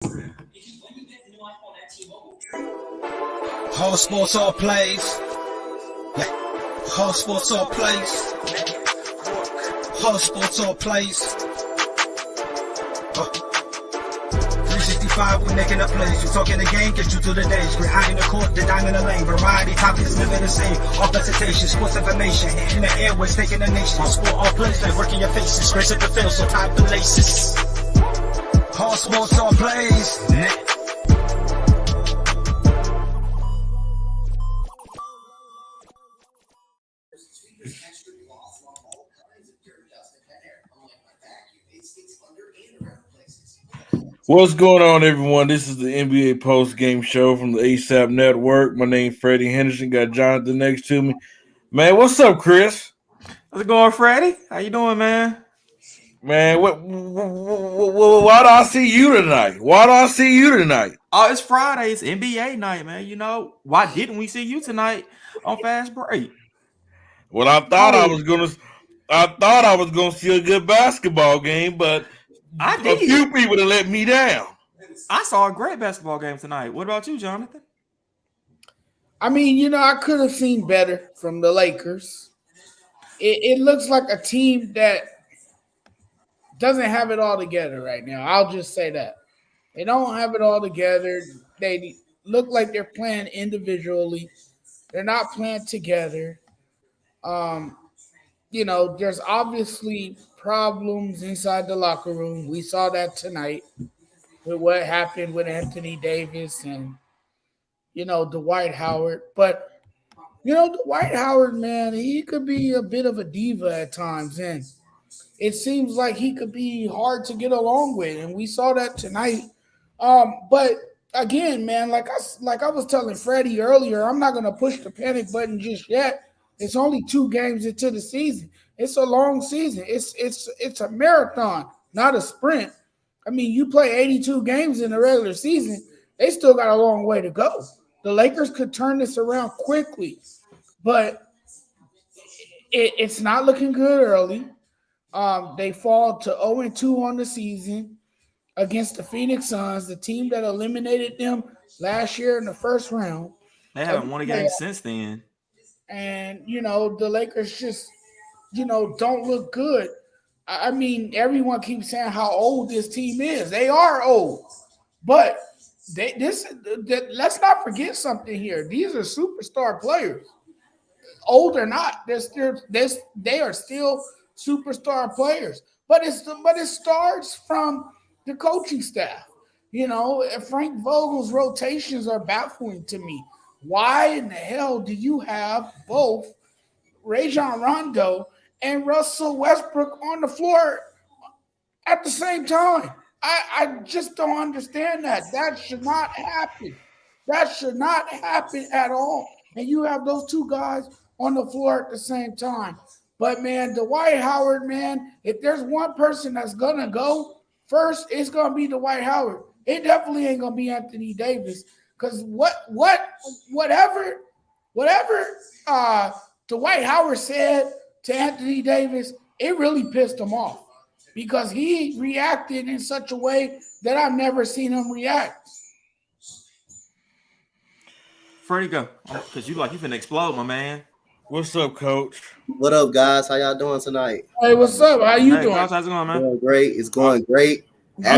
Whole sports all plays. Yeah. Whole sports all plays. Whole sports all plays. 365, we making up plays. You talking the game, get you to the days. We're high in the court, the dime in the lane. Variety topics living the same. All presentation, sports information. Hitting the airways, taking the nation. Sport all plays, like working your faces. Grace at the field, so tie the laces. Whole sports all plays. What's going on, everyone? This is the NBA post-game show from the ASAP Network. My name's Freddie Henderson. Got Jonathan next to me. Man, what's up, Chris? How's it going, Freddie? How you doing, man? Man, why do I see you tonight? Oh, it's Friday. It's NBA night, man. You know, why didn't we see you tonight on Fast Break? Well, I thought I was gonna see a good basketball game, but I did. A few people that let me down. I saw a great basketball game tonight. What about you, Jonathan? I mean, I could have seen better from the Lakers. It looks like a team that doesn't have it all together right now. I'll just say that. They don't have it all together. They look like they're playing individually. They're not playing together. There's obviously problems inside the locker room. We saw that tonight with what happened with Anthony Davis and, Dwight Howard. But, Dwight Howard, man, he could be a bit of a diva at times. And it seems like he could be hard to get along with. And we saw that tonight. But, again, man, like I was telling Freddie earlier, I'm not going to push the panic button just yet. It's only 2 games into the season. It's a long season. It's a marathon, not a sprint. I mean, you play 82 games in the regular season. They still got a long way to go. The Lakers could turn this around quickly, but it's not looking good early. They fall to 0-2 on the season against the Phoenix Suns, the team that eliminated them last year in the first round. They haven't won a game since then. And, the Lakers just, don't look good. I mean, everyone keeps saying how old this team is. They are old. But let's not forget something here. These are superstar players. Old or not, they are still superstar players. But it starts from the coaching staff. Frank Vogel's rotations are baffling to me. Why in the hell do you have both Rajon Rondo and Russell Westbrook on the floor at the same time? I just don't understand that. That should not happen. That should not happen at all. And you have those 2 guys on the floor at the same time. But, man, Dwight Howard, man, if there's one person that's going to go first, it's going to be Dwight Howard. It definitely ain't going to be Anthony Davis. Because whatever Dwight Howard said to Anthony Davis, it really pissed him off because he reacted in such a way that I've never seen him react. Freddie, go. Because you finna explode, my man. What's up, Coach? What up, guys? How y'all doing tonight? Hey, what's up? How you doing? Coach, how's it going, man? Doing great. It's going great. I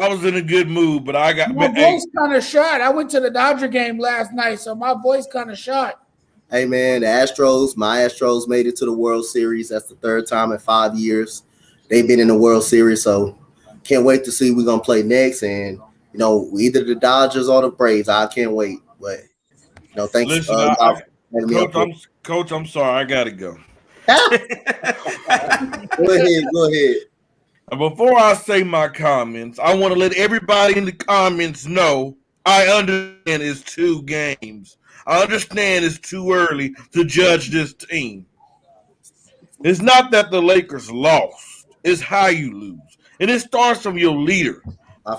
was in a good mood, but I got my voice kind of shot. I went to the Dodger game last night, so my voice kind of shot. Hey, man, my Astros made it to the World Series. That's the 3rd time in 5 years they've been in the World Series, so can't wait to see who we're going to play next. And, either the Dodgers or the Braves. I can't wait. But, thanks. Listen, Coach, I'm sorry. I got to go. Go ahead. Before I say my comments, I want to let everybody in the comments know I understand it's 2 games. I understand it's too early to judge this team. It's not that the Lakers lost. It's how you lose. And it starts from your leader.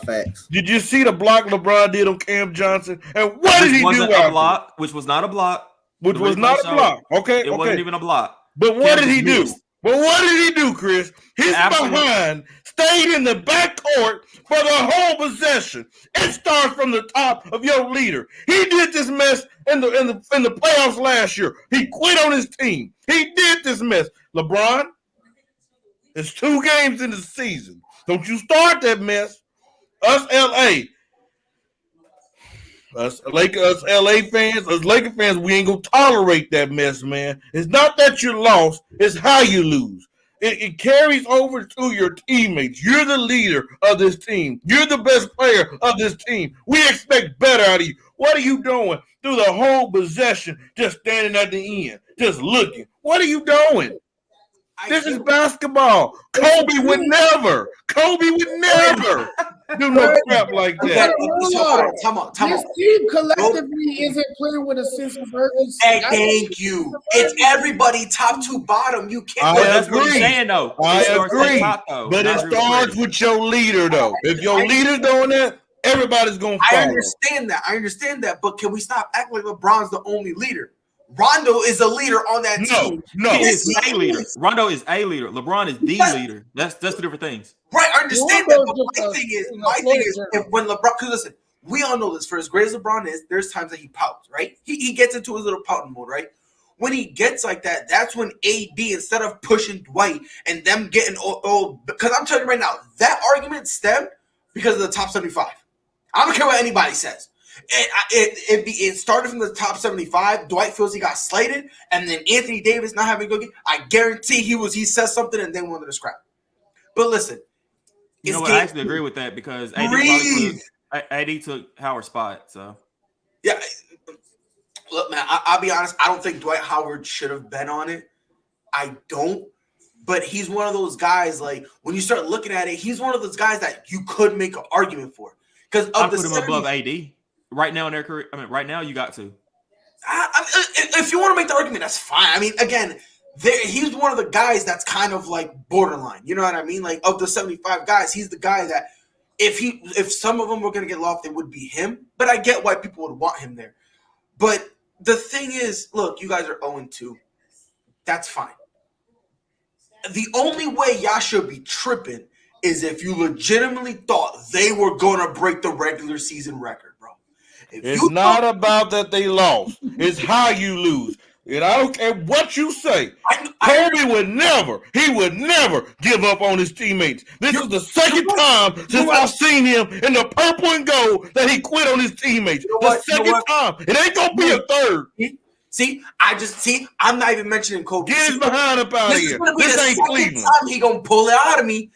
Facts. Did you see the block LeBron did on Cam Johnson? And what did he do after? Which was not a block. Which was not a block. Okay. It wasn't even a block. But what did he do? But what did he do, Chris? His behind stayed in the back court for the whole possession. It starts from the top of your leader. He did this mess in the playoffs last year. He quit on his team. He did this mess. LeBron, it's 2 games in the season. Don't you start that mess. Us LA fans, us Laker fans, we ain't gonna tolerate that mess, man. It's not that you lost, it's how you lose. It carries over to your teammates. You're the leader of this team. You're the best player of this team. We expect better out of you. What are you doing through the whole possession, just standing at the end, just looking? What are you doing? This is basketball. Kobe would never do no crap like that. This team collectively isn't playing with a sense of urgency. Hey, thank you. It's everybody top to bottom. You can't. That's what he's saying, though. I agree. But it starts with your leader, though. If your leader's doing that, everybody's going to follow. I understand that. But can we stop acting like LeBron's the only leader? Rondo is a leader on that team. No, he is a leader. Rondo is a leader. LeBron is the leader. That's two different things. Right, I understand that. But my thing is, when LeBron, because listen, we all know this. For as great as LeBron is, there's times that he pouts, right? He gets into his little pouting mode, right? When he gets like that, that's when AD, instead of pushing Dwight and them getting old, because I'm telling you right now, that argument stemmed because of the top 75. I don't care what anybody says. It started from the top 75. Dwight feels he got slighted, and then Anthony Davis not having a good game. I guarantee he said something and they wanted to scrap. But listen, you know what? I actually agree with that because AD took Howard's spot. So yeah, look, man, I'll be honest. I don't think Dwight Howard should have been on it. I don't. But he's one of those guys. Like when you start looking at it, he's one of those guys that you could make an argument for because I put him above AD. Right now in their career, right now you got to. If you want to make the argument, that's fine. I mean, again, he's one of the guys that's kind of like borderline. You know what I mean? Like of the 75 guys, he's the guy that if some of them were going to get locked, it would be him. But I get why people would want him there. But the thing is, look, you guys are 0-2. That's fine. The only way y'all should be tripping is if you legitimately thought they were going to break the regular season record. It's not about that they lost. It's how you lose. And I don't care what you say. Kobe would never give up on his teammates. This is the second time since I've seen him in the purple and gold that he quit on his teammates. The second time. It ain't going to be a third. I'm not even mentioning Kobe. Get his behind up out of here. This ain't Cleveland. He going to pull it out of me.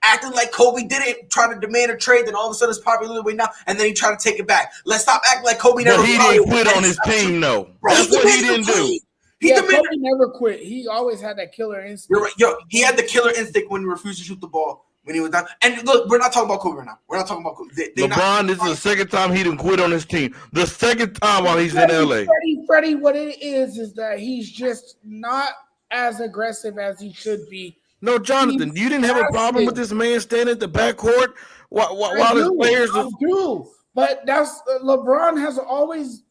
Acting like Kobe didn't try to demand a trade, then all of a sudden it's popular way now, and then he tried to take it back. Let's stop acting like Kobe never quit. He didn't quit on his team, though. That's what he didn't do. Kobe never quit. He always had that killer instinct. You're right. Yo, he had the killer instinct when he refused to shoot the ball when he was down. And look, we're not talking about Kobe right now. We're not talking about Kobe. LeBron, this is the second time he didn't quit on his team. The second time while he's in LA. Freddie, what it is that he's just not as aggressive as he should be. No, Jonathan, you didn't have a problem with this man standing at the backcourt while his players. I do, but that's LeBron has always.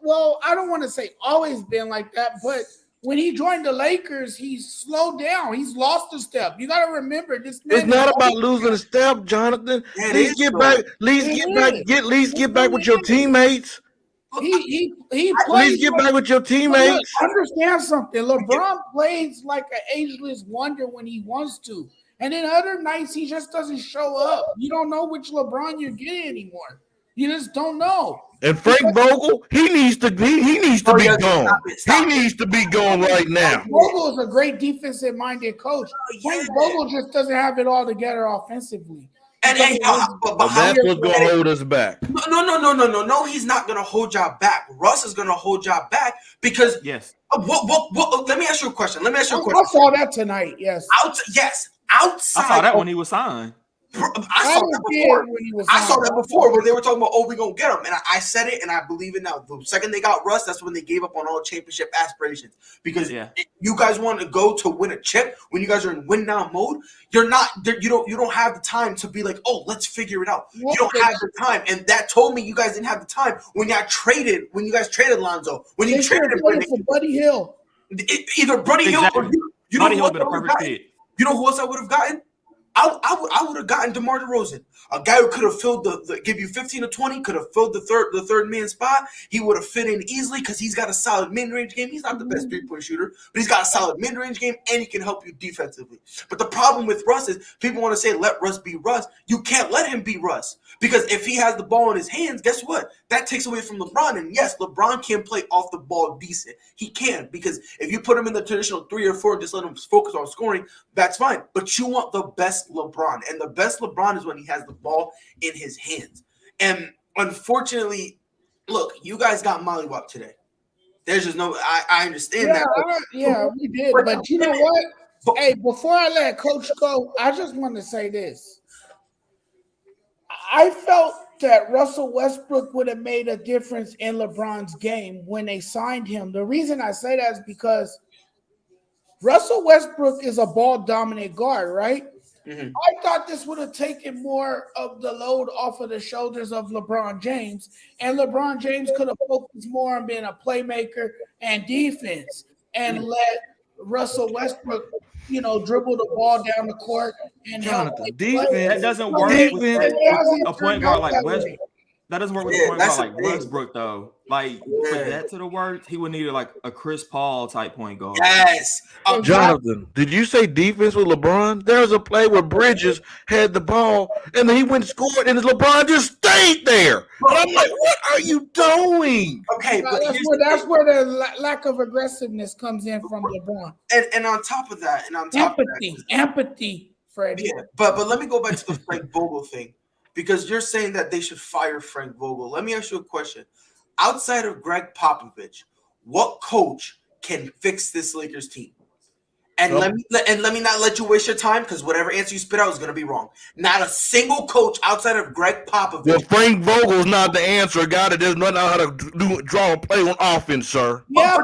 Well, I don't want to say always been like that, but when he joined the Lakers, he slowed down. He's lost a step. You got to remember this. Man it's not about losing a step, Jonathan. At least get back with your teammates. He plays. At least get back with your teammates. Understand something. LeBron plays like an ageless wonder when he wants to. And then other nights he just doesn't show up. You don't know which LeBron you're getting anymore. You just don't know. And Frank Vogel, he needs to be gone. He needs to be gone right now. Vogel is a great defensive-minded coach. Frank Vogel just doesn't have it all together offensively. And that's what's going to hold us back. No, he's not going to hold y'all back. Russ is going to hold y'all back because yes. Let me ask you a question. I saw that tonight. Yes. Outside. I saw that when he was signed. I saw that before when they were talking about, we're going to get him. And I said it, and I believe it now. The second they got Russ, that's when they gave up on all championship aspirations. Because you guys want to go to win a chip when you guys are in win now mode. You're not. You don't have the time to be like, oh, let's figure it out. You don't have the time, and that told me you guys didn't have the time when you guys traded Lonzo. When you traded for Buddy Hill. Either Buddy Hill You know Buddy Hield been a perfect fit. You know who else I would have gotten? I would have gotten DeMar DeRozan, a guy who could have filled give you 15 to 20, could have filled the third man spot. He would have fit in easily because he's got a solid mid-range game. He's not the best 3-point shooter, but he's got a solid mid-range game and he can help you defensively. But the problem with Russ is people want to say let Russ be Russ. You can't let him be Russ because if he has the ball in his hands, guess what? That takes away from LeBron. And yes, LeBron can play off the ball decent. He can because if you put him in the traditional 3 or 4 and just let him focus on scoring, that's fine. But you want the best LeBron, and the best LeBron is when he has the ball in his hands. And unfortunately, look, you guys got mollywopped today. There's just no. I understand that. We did. But you know what? Hey, before I let Coach go, I just want to say this. I felt that Russell Westbrook would have made a difference in LeBron's game when they signed him. The reason I say that is because Russell Westbrook is a ball-dominant guard, right? Mm-hmm. I thought this would have taken more of the load off of the shoulders of LeBron James, and LeBron James could have focused more on being a playmaker and defense and let Russell Westbrook, dribble the ball down the court and Jonathan, defense. That doesn't work with a point guard like Westbrook. That doesn't work with a point guard like Westbrook, though. Like, for that to work, he would need like a Chris Paul type point guard. Yes. Jonathan, did you say defense with LeBron? There was a play where Bridges had the ball, and then he went and scored, and LeBron just stayed there. And I'm like, what are you doing? Okay, but that's where the lack of aggressiveness comes in from LeBron. And on top of that, empathy, Freddie. Yeah, but let me go back to the Frank Vogel thing. Because you're saying that they should fire Frank Vogel. Let me ask you a question. Outside of Greg Popovich, what coach can fix this Lakers team? And let me not let you waste your time because whatever answer you spit out is going to be wrong. Not a single coach outside of Greg Popovich. Well, Frank Vogel's not the answer. A guy that doesn't know how to draw a play on offense, sir. Yeah,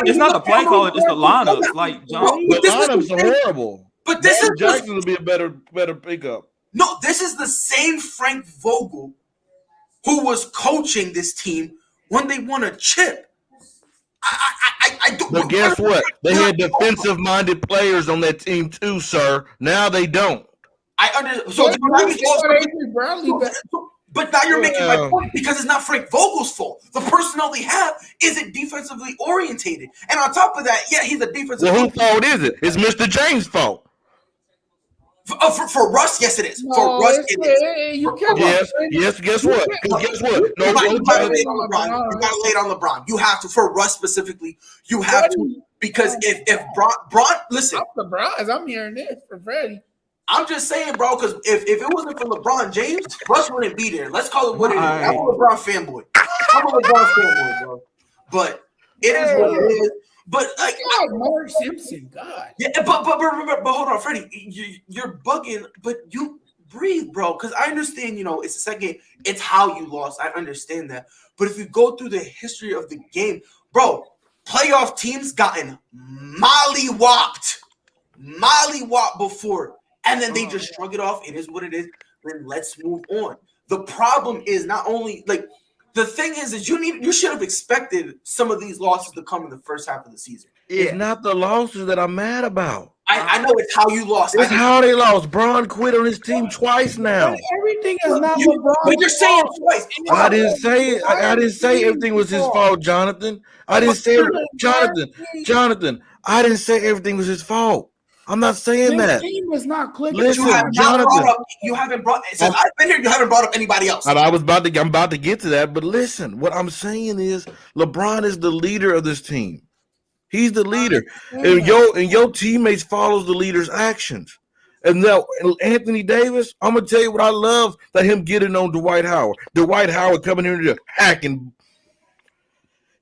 it's not the play call, it's the lineups. Like, John, the lineups are horrible. But this is Jackson will be a better pickup. No, this is the same Frank Vogel who was coaching this team when they won a chip. I don't. But guess what? They had defensive-minded players on that team too, sir. Now they don't. I understand. But now you're making my point because it's not Frank Vogel's fault. The personnel they have isn't defensively orientated, and on top of that, he's a defensive. Well, whose fault is it? It's Mr. James' fault. For Russ, yes, it is. For Russ, it is. Yes. Guess what? Guess what? No, you gotta lay it on LeBron. You have to. For Russ specifically, you have to because if Bron, listen, I'm surprised. I'm hearing this from Freddie. I'm just saying, bro, because if it wasn't for LeBron James, Russ wouldn't be there. Let's call it what it is. I'm a LeBron fanboy. Bro. But it is what it is. But like Mark Simpson, God. Yeah, but hold on, Freddie, you're bugging, but you breathe, bro. Because I understand, it's the second game. It's how you lost. I understand that. But if you go through the history of the game, bro, playoff teams gotten mollywopped before, and then they just shrug it off. It is what it is. Then let's move on. The problem is not only like. The thing is you should have expected some of these losses to come in the first half of the season. It's not the losses that I'm mad about. I know it's how you lost. It's how they lost. Bron quit on his team twice now. Everything is not LeBron. But you're saying twice. I didn't say it. I didn't say everything was his fault, Jonathan. I didn't say Jonathan. I didn't say everything was his fault. I'm not saying that. Team was not clicking. Listen, you haven't brought since I've been here. You haven't brought up anybody else. I'm about to get to that. But listen, what I'm saying is LeBron is the leader of this team. He's the leader, and your teammates follows the leader's actions. And now Anthony Davis, I'm gonna tell you what I love that him getting on Dwight Howard. Dwight Howard coming in there hacking.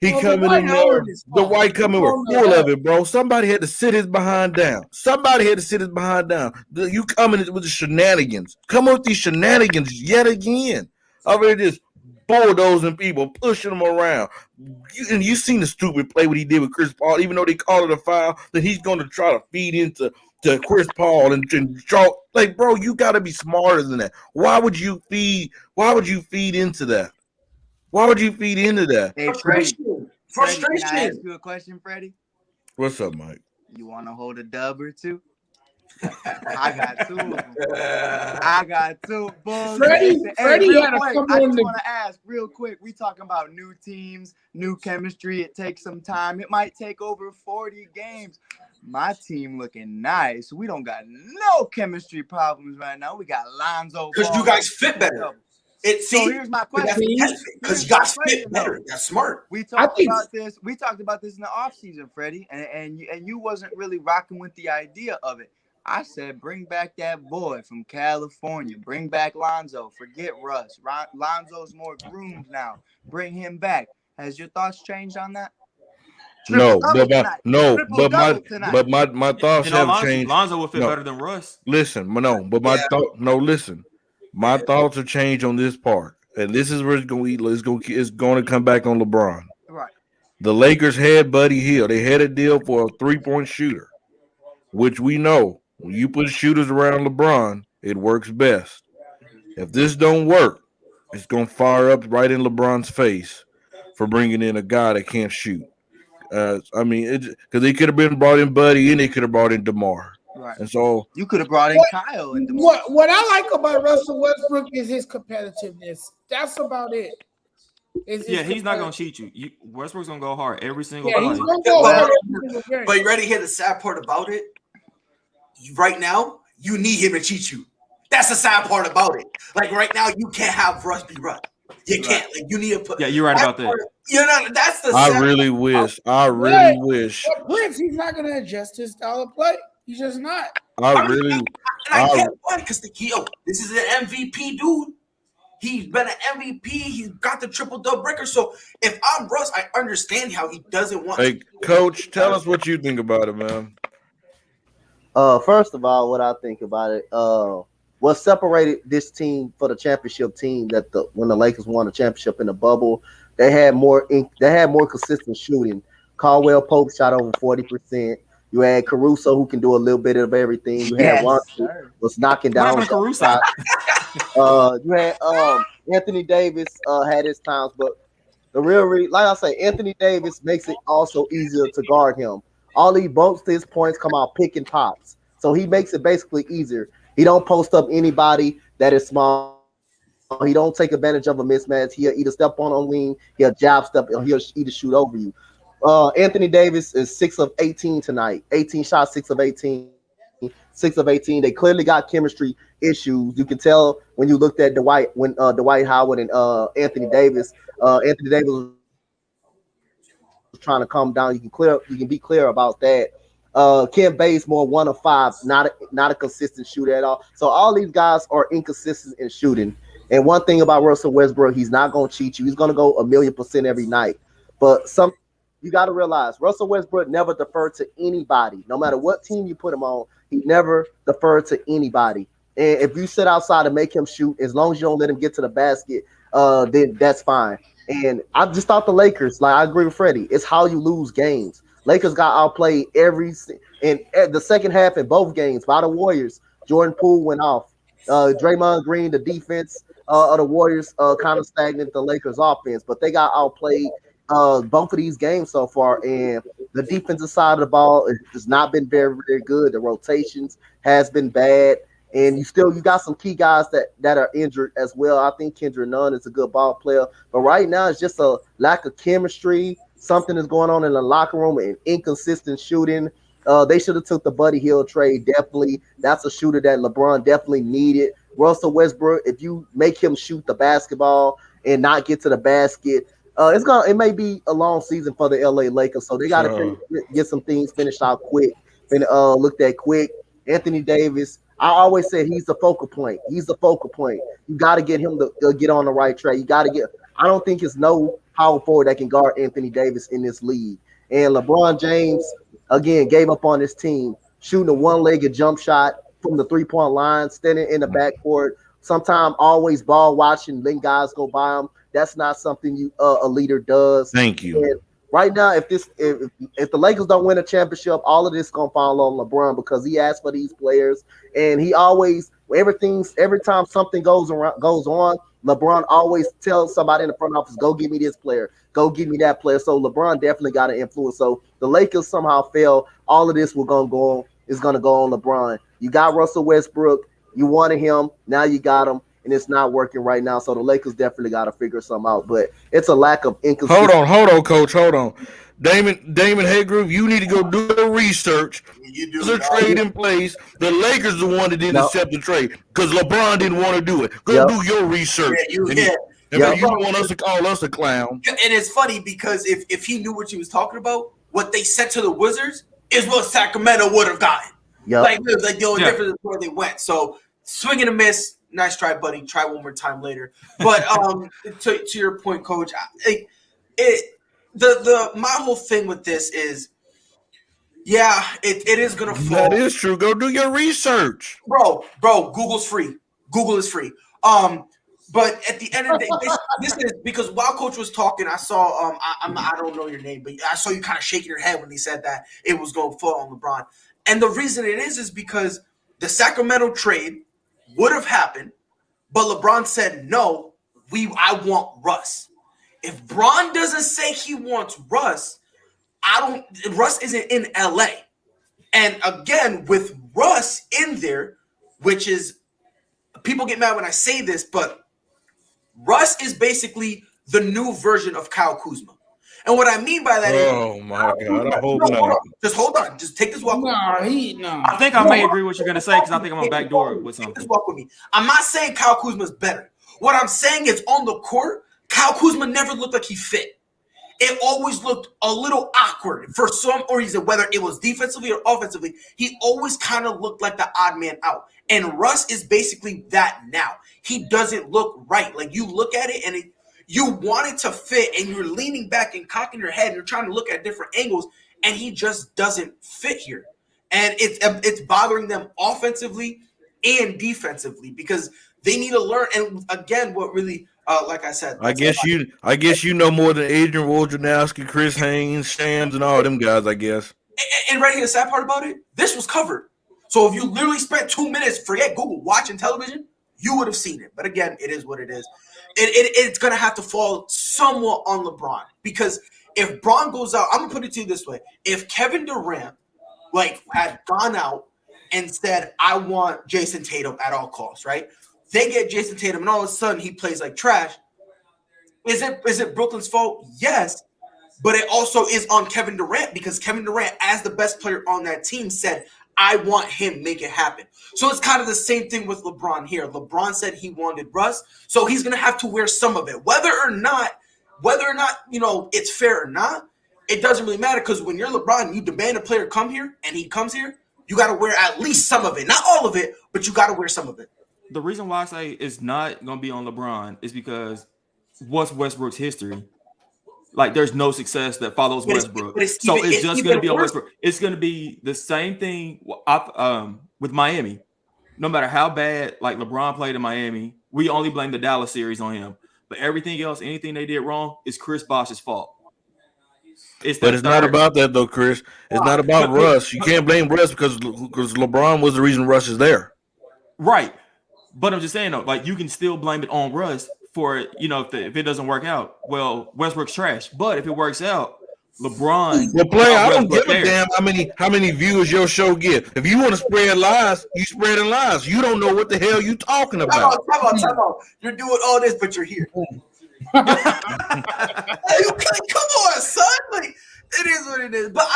Coming in there. The White coming with full of it, bro. Somebody had to sit his behind down. You coming with the shenanigans. Come with these shenanigans yet again. Over just bulldozing people, pushing them around. You seen the stupid play what he did with Chris Paul. Even though they call it a foul, then he's going to try to feed into Chris Paul and draw. Like, bro, you got to be smarter than that. Why would you feed into that? Why would you feed into that? Hey, Freddie, can I ask you a question, Freddie? What's up, Mike? You want to hold a dub or two? I got two of them. I got two. Freddie had to come I on just want to ask real quick. We talking about new teams, new chemistry. It takes some time. It might take over 40 games. My team looking nice. We don't got no chemistry problems right now. We got Lonzo. Because you guys fit better. So here's my question. Because you guys fit better. That's smart. We talked about this. We talked about this in the offseason, Freddie, and you wasn't really rocking with the idea of it. I said, bring back that boy from California. Bring back Lonzo. Forget Russ. Lonzo's more groomed now. Bring him back. Has your thoughts changed on that? My thoughts have changed. Lonzo will fit better than Russ. Listen, listen. My thoughts have changed on this part, and this is where it's going to come back on LeBron. Right. The Lakers had Buddy Hield. They had a deal for a 3-point shooter, which we know when you put shooters around LeBron, it works best. If this don't work, it's going to fire up right in LeBron's face for bringing in a guy that can't shoot. Because they could have been brought in Buddy and they could have brought in DeMar. Right. And so you could have brought in Kyle. And DeMar. What I like about Russell Westbrook is his competitiveness. That's about it. He's not gonna cheat you. Westbrook's gonna go hard every single game. He's gonna go hard every single game. But you ready to hear the sad part about it? Right now, you need him to cheat you. That's the sad part about it. Like right now, you can't have Russ be Russ. You can't. Like you need to put. Yeah, you're right about that. That's the. I really wish. But Prince, he's not gonna adjust his style of play. He's just not. I get why, because this is an MVP dude. He's been an MVP. He's got the triple-double record. So if I'm Russ, I understand how he doesn't want. Hey, Coach, tell us what you think about it, man. First of all, what I think about it, what separated this team for the championship team when the Lakers won the championship in the bubble, they had more consistent shooting. Caldwell Pope shot over 40%. You had Caruso, who can do a little bit of everything. You had Ron, was knocking down. Caruso? You had Anthony Davis had his times, but the real like I say, Anthony Davis makes it also easier to guard him. All he bumps his points come out pick and pops, so he makes it basically easier. He don't post up anybody that is small. He don't take advantage of a mismatch. He'll either step on a wing, he'll jab step, or he'll either shoot over you. Anthony Davis is 6 of 18 tonight. 18 shots, 6 of 18. 6 of 18. They clearly got chemistry issues. You can tell when you looked at Dwight Howard and Anthony Davis. Anthony Davis was trying to calm down. You can be clear about that. Kent Bazemore 1 of 5, not a consistent shooter at all. So all these guys are inconsistent in shooting. And one thing about Russell Westbrook, he's not going to cheat you. He's going to go 1,000,000% every night. But you got to realize Russell Westbrook never deferred to anybody. No matter what team you put him on, he never deferred to anybody. And if you sit outside and make him shoot, as long as you don't let him get to the basket, then that's fine. And I just thought the Lakers, like I agree with Freddie, it's how you lose games. Lakers got outplayed in the second half in both games by the Warriors. Jordan Poole went off. Draymond Green, the defense of the Warriors kind of stagnant the Lakers offense, but they got outplayed both of these games so far, and the defensive side of the ball has not been very, very good. The rotations has been bad, and you got some key guys that are injured as well. I think Kendrick Nunn is a good ball player, but right now it's just a lack of chemistry. Something is going on in the locker room and inconsistent shooting. They should have took the Buddy Hield trade. Definitely, that's a shooter that LeBron definitely needed. Russell Westbrook, if you make him shoot the basketball and not get to the basket, it may be a long season for the LA Lakers, so they got to get some things finished out quick and looked at quick. Anthony Davis, I always said he's the focal point. He's the focal point. You got to get him to get on the right track. You got to get. I don't think there's no power forward that can guard Anthony Davis in this league. And LeBron James again gave up on his team, shooting a one-legged jump shot from the three-point line, standing in the backcourt. Sometimes always ball watching, letting guys go by him. That's not something a leader does. Thank you. And right now, if the Lakers don't win a championship, all of this is gonna fall on LeBron because he asked for these players, and he always Every time something goes on, LeBron always tells somebody in the front office, "Go give me this player, go give me that player." So LeBron definitely got an influence. So the Lakers somehow fell. All of this is gonna go on LeBron. You got Russell Westbrook. You wanted him. Now you got him, and it's not working right now. So the Lakers definitely got to figure something out. But it's a lack of inconsistency. Hold on, Coach. Hold on. Damon Haygroove, you need to go do the research. There's a trade in place. The Lakers are the one that didn't accept the trade because LeBron didn't want to do it. Go do your research. You don't want us to call us a clown. And it's funny because if he knew what he was talking about, what they said to the Wizards is what Sacramento would have gotten. Like the only difference is where they went. So swing and a miss. Nice try, buddy. Try one more time later. But to your point, Coach, my whole thing with this is, it is gonna fall. That is true. Go do your research, bro. Google's free. Google is free. But at the end of the day, this is because while Coach was talking, I saw I don't know your name, but I saw you kind of shaking your head when he said that it was going to fall on LeBron. And the reason it is because the Sacramento trade would have happened, but LeBron said no. I want Russ. If Bron doesn't say he wants Russ, Russ isn't in LA. And again, with Russ in there, which is, people get mad when I say this, but Russ is basically the new version of Kyle Kuzma. And what I mean by that is, oh my God, I hope not. Just hold on. Just take this walk with me. I think I may agree with what you're going to say because I think I'm on backdoor with something. Take this walk with me. I'm not saying Kyle Kuzma is better. What I'm saying is on the court, Kyle Kuzma never looked like he fit. It always looked a little awkward for some reason, whether it was defensively or offensively. He always kind of looked like the odd man out. And Russ is basically that now. He doesn't look right. Like, you look at it and you want it to fit, and you're leaning back and cocking your head, and you're trying to look at different angles, and he just doesn't fit here. And it's bothering them offensively and defensively because they need to learn. And again, what really, like I said, I guess you know more than Adrian Wojnarowski, Chris Haynes, Shams, and all them guys. I guess. And right here, the sad part about it, this was covered. So if you literally spent 2 minutes, forget Google, watching television, you would have seen it. But again, it is what it is. It's going to have to fall somewhat on LeBron because if Bron goes out, I'm going to put it to you this way. If Kevin Durant had gone out and said, I want Jason Tatum at all costs, right? They get Jason Tatum and all of a sudden he plays like trash. Is it Brooklyn's fault? Yes. But it also is on Kevin Durant because Kevin Durant, as the best player on that team, said, I want him, make it happen. So it's kind of the same thing with LeBron here. LeBron said he wanted Russ, so he's going to have to wear some of it. Whether or not, it's fair or not, it doesn't really matter because when you're LeBron, you demand a player come here and he comes here, you got to wear at least some of it. Not all of it, but you got to wear some of it. The reason why I say it's not going to be on LeBron is because what's Westbrook's history? Like, there's no success that follows Westbrook. It's just going to be on Westbrook. It's going to be the same thing with Miami. No matter how bad, like, LeBron played in Miami, we only blame the Dallas series on him. But everything else, anything they did wrong, is Chris Bosh's fault. It's not about that, though, Chris. It's not about Russ. You can't blame Russ because LeBron was the reason Russ is there. Right. But I'm just saying, though, like, you can still blame it on Russ for, if it doesn't work out. Well, Westbrook's trash. But if it works out, LeBron. Well, player, I don't give a damn how many viewers your show get. If you want to spread lies, you spreading lies. You don't know what the hell you talking about. Time out. You're doing all this, but you're here. Hey, come on, son. Like, it is what it is. But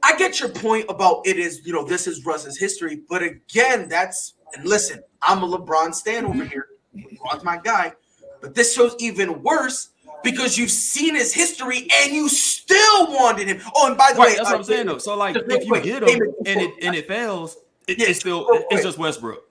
I get your point about it is, this is Russ's history. But again, and listen, I'm a LeBron stan over here. LeBron's my guy. But this show's even worse because you've seen his history and you still wanted him. Oh, and by the way, that's what I'm saying though. So like, if you get him and it fails, it's just Westbrook.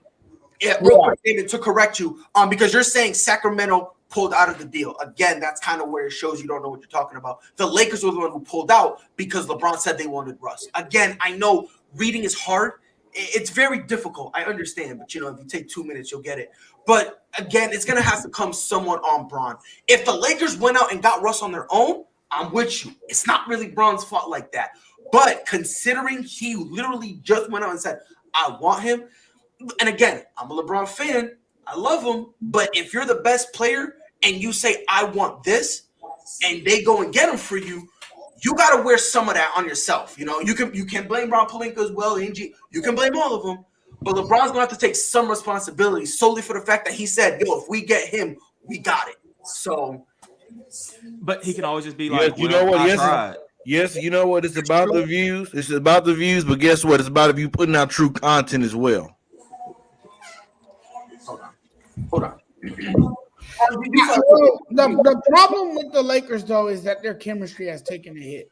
Yeah, real quick, David, to correct you, because you're saying Sacramento pulled out of the deal. Again, that's kind of where it shows you don't know what you're talking about. The Lakers were the one who pulled out because LeBron said they wanted Russ. Again, I know reading is hard. It's very difficult. I understand, but if you take 2 minutes, you'll get it. But again, it's going to have to come somewhat on Bron. If the Lakers went out and got Russ on their own, I'm with you. It's not really Bron's fault like that. But considering he literally just went out and said, I want him, and again, I'm a LeBron fan. I love him, but if you're the best player and you say I want this, and they go and get him for you, you got to wear some of that on yourself. You know, you can blame Rob Pelinka as well, Angie. You can blame all of them, but LeBron's gonna have to take some responsibility solely for the fact that he said, "Yo, if we get him, we got it." So, but he can always just be like, yes, you know what? Tried. Yes, you know what? It's about the views. It's about the views, but guess what? It's about you putting out true content as well. Hold on. The problem with the Lakers, though, is that their chemistry has taken a hit.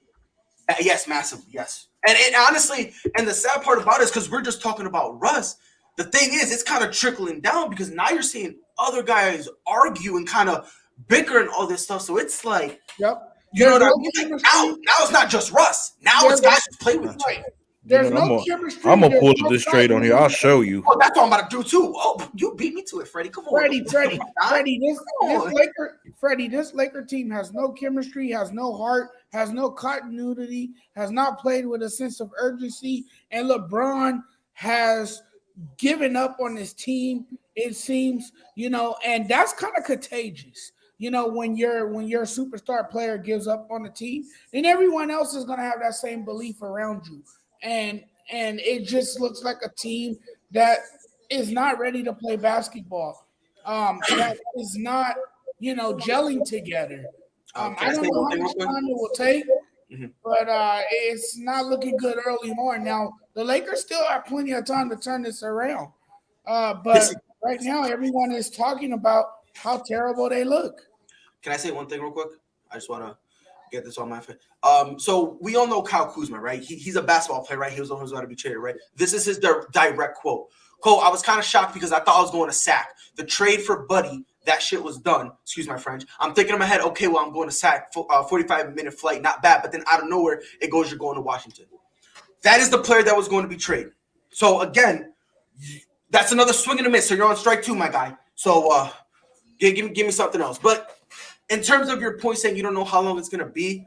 Yes, massively, yes. And honestly, and the sad part about it is because we're just talking about Russ. The thing is, it's kind of trickling down because now you're seeing other guys argue and kind of bicker and all this stuff. So it's like, yep. You know what I mean? Like now it's not just Russ. Now it's guys who play with each other. There's no chemistry. I'm gonna pull this straight on here. I'll show you. Oh, that's what I'm about to do too. Oh, you beat me to it, Freddie. Come on, Freddie. This Laker team has no chemistry, has no heart, has no continuity, has not played with a sense of urgency, and LeBron has given up on his team. It seems, you know, and that's kind of contagious. You know, when your superstar player gives up on the team, then everyone else is gonna have that same belief around you. And it just looks like a team that is not ready to play basketball. That is not, you know, gelling together. I don't know how much time it will take, but it's not looking good early on. Now, the Lakers still have plenty of time to turn this around. But right now, everyone is talking about how terrible they look. Can I say one thing real quick? I just want to get this on my face. So we all know Kyle Kuzma, right? He's a basketball player, right? He was the one who's going to be traded, right? This is his direct quote. Cole, I was kind of shocked because I thought I was going to sack. The trade for Buddy, that shit was done. Excuse my French. I'm thinking in my head, okay, well, I'm going to sack. 45-minute flight, not bad. But then out of nowhere, it goes, you're going to Washington. That is the player that was going to be traded. So again, that's another swing and a miss. So you're on strike two, my guy. So give me something else. But in terms of your point saying you don't know how long it's going to be,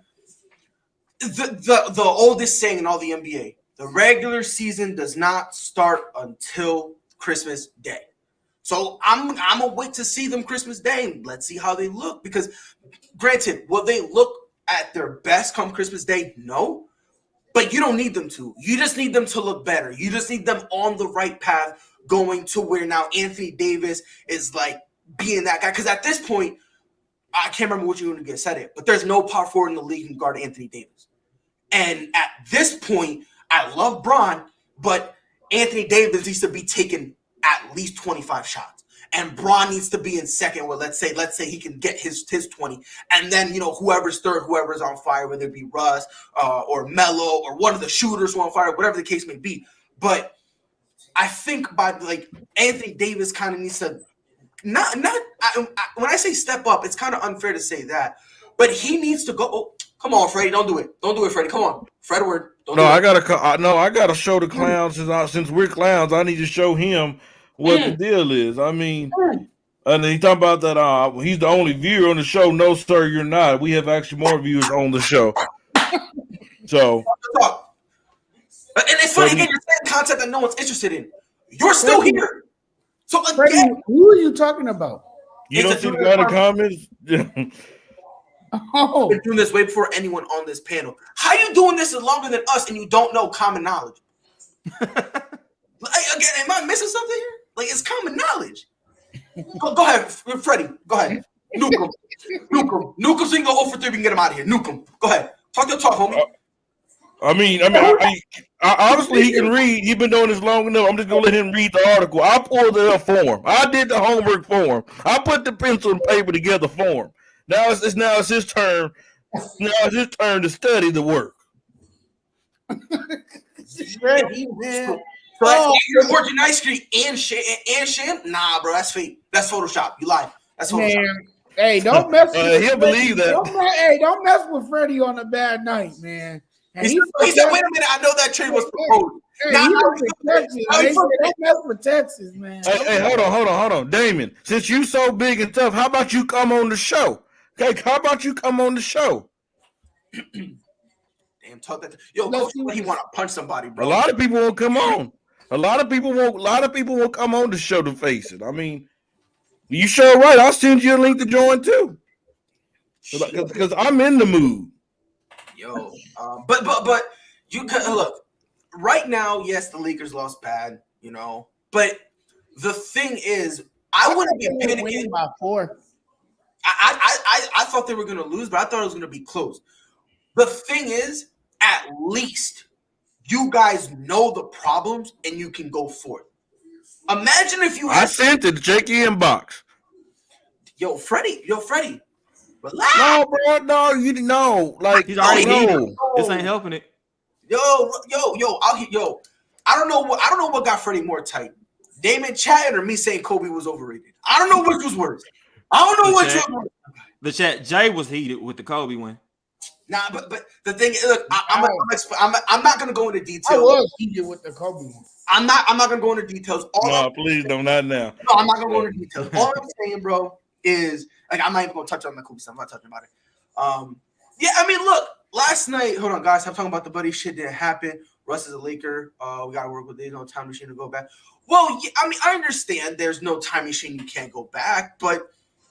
the oldest saying in all the NBA, the regular season does not start until Christmas Day. So I'm going to wait to see them Christmas Day, and let's see how they look. Because granted, will they look at their best come Christmas Day? No. But you don't need them to. You just need them to look better. You just need them on the right path going to where now Anthony Davis is like being that guy. Because at this point, I can't remember what you're going to get said it, but there's no power forward in the league who can guard Anthony Davis. And at this point, I love Bron, but Anthony Davis needs to be taking at least 25 shots. And Bron needs to be in second where let's say he can get his 20. And then, you know, whoever's third, whoever's on fire, whether it be Russ or Melo or one of the shooters who are on fire, whatever the case may be. But I think by like Anthony Davis kind of needs to not when I say step up, it's kind of unfair to say that, but he needs to go. Oh, come on, Freddie, don't do it, Freddie. Come on, Fredward. I gotta show the clowns since we're clowns. I need to show him what the deal is. I mean, and he talking about that. He's the only viewer on the show. No, sir, you're not. We have actually more viewers on the show. So, and it's funny again. You're saying content that no one's interested in. You're still here. So again, Freddie, who are you talking about? You don't see the guy in the comments? I've been doing this way before anyone on this panel. How you doing this longer than us and you don't know common knowledge? Again, am I missing something here? Like, it's common knowledge. Go ahead, Freddie. Go ahead. Nuke him. So you can go 0 for 3. We can get him out of here. Nuke him. Go ahead. Talk your talk, homie. I mean, obviously he can read. He's been doing this long enough. I'm just gonna let him read the article. I pulled it up for him. I did the homework for him. I put the pencil and paper together for him. Now it's his turn. Now it's his turn to study the work. Freddie, man. So you're working ice cream and sham? Nah, bro, that's fake. That's Photoshop. You lied. That's Photoshop. Man, hey, don't mess with he'll believe that. Don't mess with Freddie on a bad night, man. He said, wait a minute, I know that trade was proposed. Don't mess with Texas, man. Hey, hold on. Damon, since you so big and tough, how about you come on the show? Okay, how about you come on the show? Damn, talk that. Yo, Coach, he want to punch somebody, bro. A lot of people won't come on. A lot of people won't come on the show to face it. I mean, you sure right. I'll send you a link to join too. Because I'm in the mood. Yo, but you could look right now. Yes, the Lakers lost bad, you know. But the thing is, I wouldn't be panicking. By 4. I thought they were going to lose, but I thought it was going to be close. The thing is, at least you guys know the problems and you can go for it. Imagine if you. I sent it to Jakey inbox. Yo, Freddie. Relax. No, bro, no, you didn't know. Like, He's already no. This ain't helping it. Yo, I don't know what got Freddie more tight. Damon chatting or me saying Kobe was overrated. I don't know which was worse. The chat. Jay was heated with the Kobe win. Nah, but the thing is, look, I'm not gonna go into details. I was heated with the Kobe one. I'm not gonna go into details. Please don't, not now. No, I'm not gonna go into details. All I'm saying, bro, is like I'm not even gonna touch on the Kobe stuff. I'm not touching about it. Yeah, I mean, look, last night. Hold on, guys. I'm talking about the buddy shit didn't happen. Russ is a Laker. We gotta work with. There's no time machine to go back. Well, yeah, I mean, I understand. There's no time machine. You can't go back. But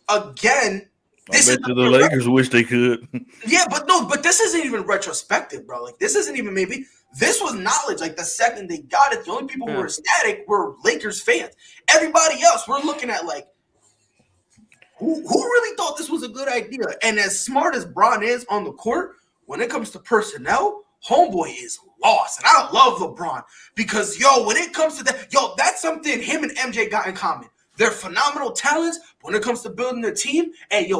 again, I bet you the Lakers wish they could. Yeah, but this isn't even retrospective, bro. Like this isn't even maybe. This was knowledge. Like the second they got it, the only people who were ecstatic were Lakers fans. Everybody else, we're looking at like, who really thought this was a good idea? And as smart as Bron is on the court, when it comes to personnel, homeboy is lost. And I love LeBron because, when it comes to that, that's something him and MJ got in common. They're phenomenal talents, but when it comes to building a team,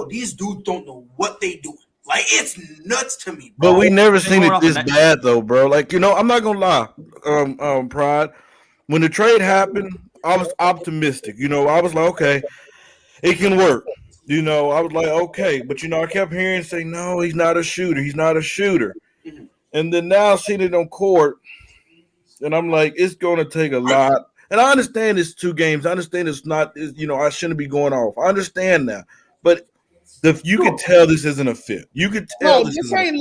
these dudes don't know what they doing. Like, it's nuts to me, bro. But we never seen it this bad, though, bro. Like, I'm not going to lie, Pride. When the trade happened, I was optimistic. I was like, okay, it can work. I was like, okay. But, I kept hearing say, no, he's not a shooter. He's not a shooter. Mm-hmm. And then now seeing it on court, and I'm like, it's going to take a lot. And I understand it's 2 games. I understand it's not, I shouldn't be going off. I understand that. But you can tell this isn't a fit. You could tell this ain't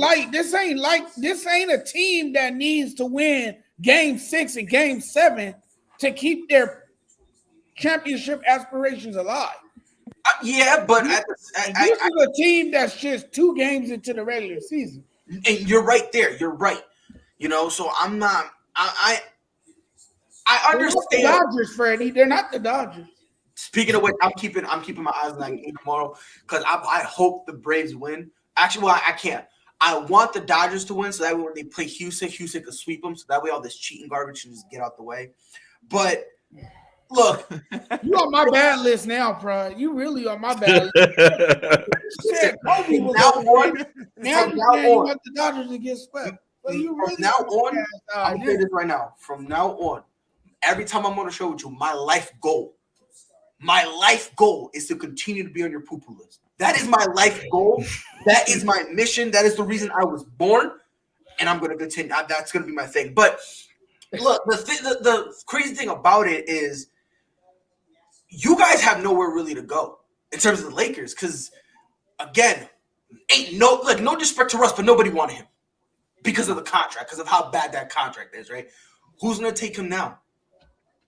a team that needs to win game 6 and game 7 to keep their championship aspirations alive. Yeah, but this is a team that's just 2 games into the regular season. And you're right there. You're right. So I'm not. I understand. The Dodgers, Freddie. They're not the Dodgers. Speaking of which, I'm keeping my eyes on that game tomorrow because I hope the Braves win. Actually, I can't. I want the Dodgers to win so that way when they play Houston can sweep them. So that way all this cheating garbage can just get out the way. But look, you on my bad list now, Pride. You really on my bad list. Shit, Kobe was now you want the Dodgers to get swept. But you really from now on, I'll say this right now. From now on, every time I'm on a show with you, my life goal is to continue to be on your poo-poo list. That is my life goal. That is my mission. That is the reason I was born, and I'm going to continue. That's going to be my thing. But look, the crazy thing about it is you guys have nowhere really to go in terms of the Lakers because, again, no disrespect to Russ, but nobody wanted him because of the contract, because of how bad that contract is, right? Who's going to take him now?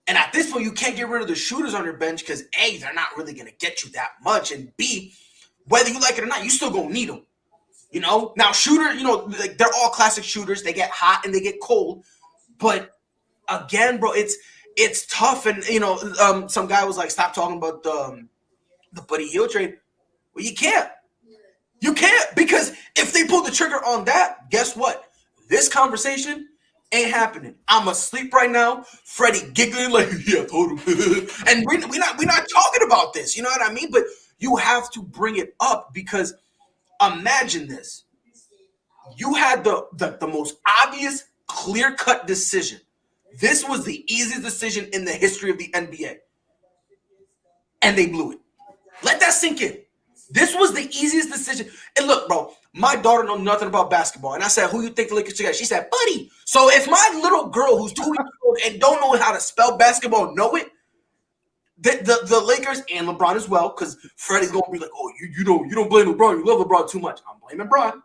And at this point, you can't get rid of the shooters on your bench because A, they're not really going to get you that much, and B, whether you like it or not, you still going to need them. Now shooter, like they're all classic shooters. They get hot and they get cold. But again, bro, it's tough. And, some guy was like, stop talking about the Buddy Hield trade. Well, you can't. You can't because if they pull the trigger on that, guess what? This conversation ain't happening. I'm asleep right now. Freddie giggling like, yeah, I told him. And we're not talking about this. You know what I mean? But you have to bring it up because imagine this. You had the most obvious, clear-cut decision. This was the easiest decision in the history of the NBA. And they blew it. Let that sink in. This was the easiest decision. And look, bro, my daughter knows nothing about basketball. And I said, who you think the Lakers should get? She said, Buddy. So if my little girl who's 2 years old and don't know how to spell basketball know it, the Lakers and LeBron as well, because Freddie's going to be like, you don't blame LeBron. You love LeBron too much. I'm blaming LeBron.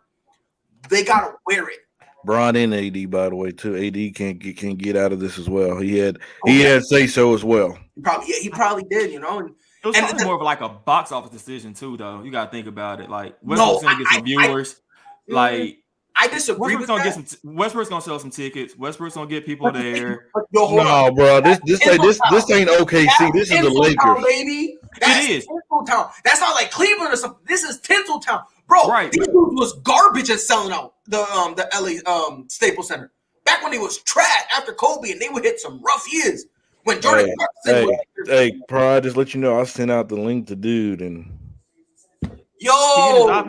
They got to wear it. Bron and AD, by the way, too. AD can't get out of this as well. He had say so as well. He probably did, you know. It was probably more of like a box office decision too, though. You got to think about it. Like Westbrook's gonna get some viewers. I disagree with that. Westbrook's gonna sell some tickets. Westbrook's gonna get people there. No, bro, this ain't OKC. This is the Lakers, baby. It is Tinseltown. That's not like Cleveland or something. This is Tinseltown, bro. Right. These dudes was garbage at selling out the LA Staples Center back when it was trash after Kobe, and they would hit some rough years when Jordan. Hey, Pride, just let you know, I sent out the link to dude and nah,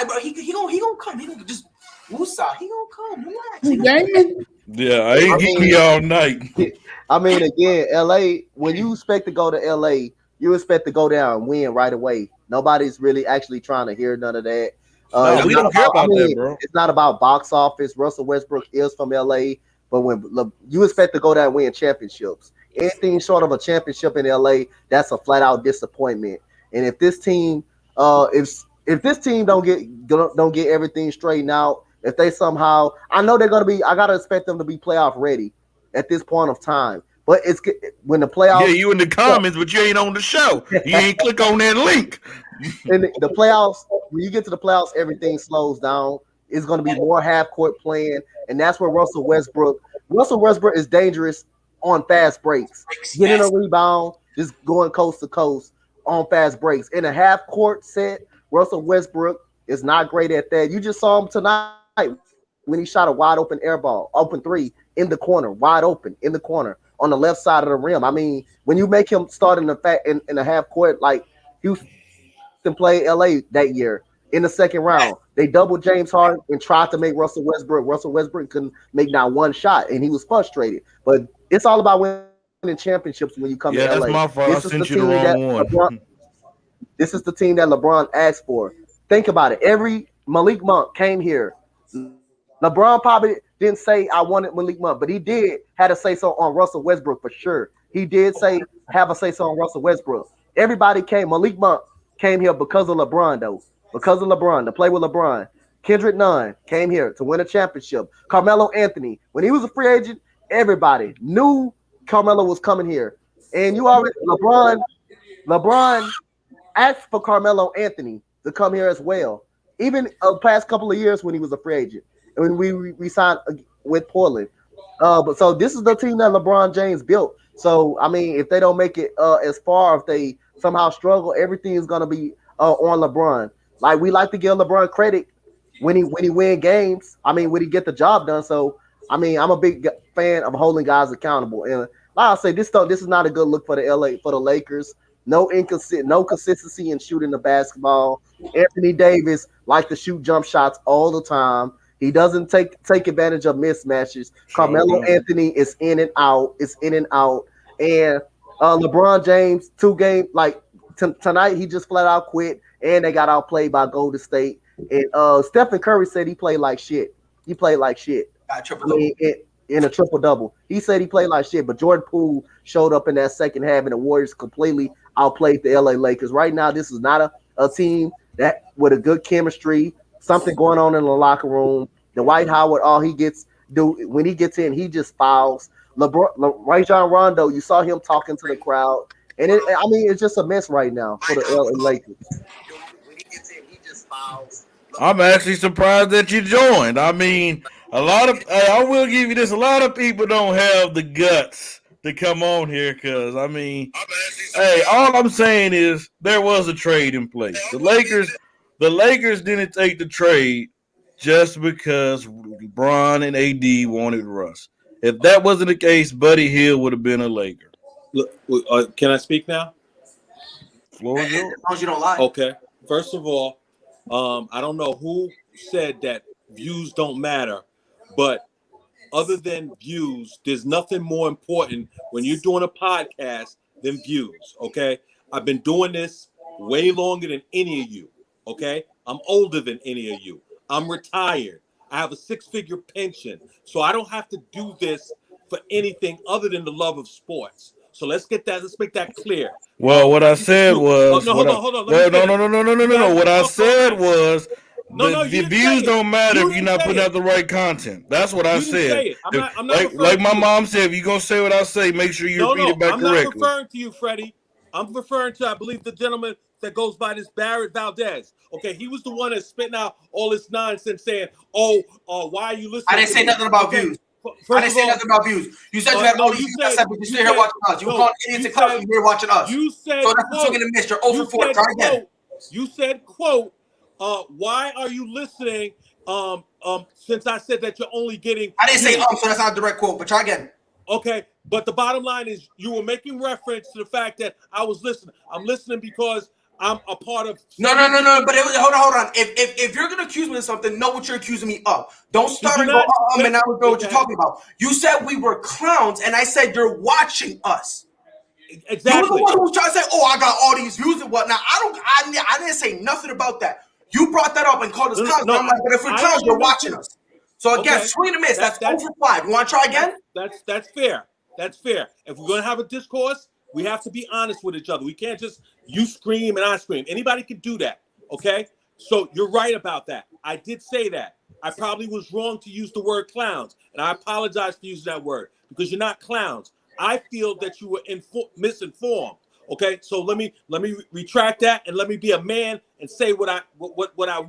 bro, he gonna come. He gonna just woosah. He gonna come. Relax. Yeah, I ain't getting me all night. I mean, again, LA. When you expect to go to LA, you expect to go down and win right away. Nobody's really actually trying to hear none of that. We don't care about that, bro. It's not about box office. Russell Westbrook is from LA, but when you expect to go down and win championships, anything short of a championship in LA, that's a flat out disappointment. And if this team, if this team don't get everything straightened out, if they somehow, I know they're gonna be, I gotta expect them to be playoff ready at this point of time. But it's when the playoffs. Yeah, you in the comments, but you ain't on the show. You ain't click on that link. In the playoffs, when you get to the playoffs, everything slows down. It's going to be more half court playing, and that's where Russell Westbrook is dangerous on fast breaks, getting a rebound, just going coast to coast on fast breaks. In a half court set, Russell Westbrook is not great at that. You just saw him tonight when he shot a wide open air ball, open three in the corner, wide open in the corner on the left side of the rim. I mean, when you make him start in the half court, like Houston played LA that year in the second round, they doubled James Harden and tried to make Russell Westbrook. Russell Westbrook couldn't make not one shot, and he was frustrated. But it's all about winning championships when you come to LA. Yeah, that's my fault. I sent you the wrong one. This is the team that LeBron asked for. Think about it. Every Malik Monk came here. LeBron probably didn't say I wanted Malik Monk, but he did had a say so on Russell Westbrook for sure. He did have a say so on Russell Westbrook. Everybody came. Malik Monk came here because of LeBron, though. Because of LeBron, to play with LeBron. Kendrick Nunn came here to win a championship. Carmelo Anthony, when he was a free agent, everybody knew Carmelo was coming here. And you already LeBron asked for Carmelo Anthony to come here as well. Even the past couple of years when he was a free agent. And when we signed with Portland. But so this is the team that LeBron James built. So, I mean, if they don't make it as far, if they somehow struggle, everything is going to be on LeBron. Like, we like to give LeBron credit when he win games. I mean, when he get the job done. So, I mean, I'm a big fan of holding guys accountable. And like I say, this is not a good look for the Lakers. No consistency in shooting the basketball. Anthony Davis like to shoot jump shots all the time. He doesn't take advantage of mismatches. Carmelo Anthony is in and out. And LeBron James, 2 games, like tonight, he just flat out quit, and they got outplayed by Golden State. And Stephen Curry said he played like shit. In a triple-double. He said he played like shit, but Jordan Poole showed up in that second half, and the Warriors completely outplayed the LA Lakers. Right now, this is not a team that with a good chemistry, something going on in the locker room. Dwight Howard, all he gets when he gets in, he just fouls. Rajon Rondo, you saw him talking to the crowd, and it's just a mess right now for the LA Lakers. When he gets in, he just fouls. I'm actually surprised that you joined. I mean, I will give you this. A lot of people don't have the guts to come on here because, I mean, all I'm saying is there was a trade in place. The Lakers didn't take the trade just because LeBron and AD wanted Russ. If that wasn't the case, Buddy Hield would have been a Laker. Look, can I speak now? Floor is yours. As long as you don't lie. Okay. First of all, I don't know who said that views don't matter, but other than views, there's nothing more important when you're doing a podcast than views, okay? I've been doing this way longer than any of you, okay? I'm older than any of you. I'm retired. I have a 6-figure pension, so I don't have to do this for anything other than the love of sports. So let's make that clear. Well, what I said was, hold on. No. What I said was, The views don't matter if you're not putting out the right content. That's what I said. I'm not like my mom said, if you're going to say what I say, make sure you repeat it back correctly. I'm not referring to you, Freddie. I'm referring to, I believe, the gentleman that goes by this Barrett Valdez. Okay, he was the one that's spitting out all this nonsense saying, why are you listening? I didn't say nothing about views. I didn't say nothing about views. You said you had all these views, but you're still here watching us. You were calling idiots and clowns, you're here watching us. You said, so that's what you're going to miss. You're over 4. Try again. You said, quote, why are you listening? Since I said that you're only getting. I didn't say so that's not a direct quote, but try again. Okay, but the bottom line is you were making reference to the fact that I was listening. I'm listening because I'm a part of. No. But hold on. If you're gonna accuse me of something, know what you're accusing me of. Don't start and go and now we know what you're talking about. You said we were clowns, and I said you're watching us. Exactly. You're the one who was trying to say, I got all these views and whatnot. I didn't say nothing about that. You brought that up and called us clowns. I'm like, but if we're clowns, you're watching us. So again, swing and miss. That's 0 for 5. You want to try again? That's fair. That's fair. If we're gonna have a discourse, we have to be honest with each other. We can't just you scream and I scream. Anybody can do that. Okay. So you're right about that. I did say that. I probably was wrong to use the word clowns, and I apologize for using that word because you're not clowns. I feel that you were misinformed. Okay, so let me retract that and let me be a man and say what I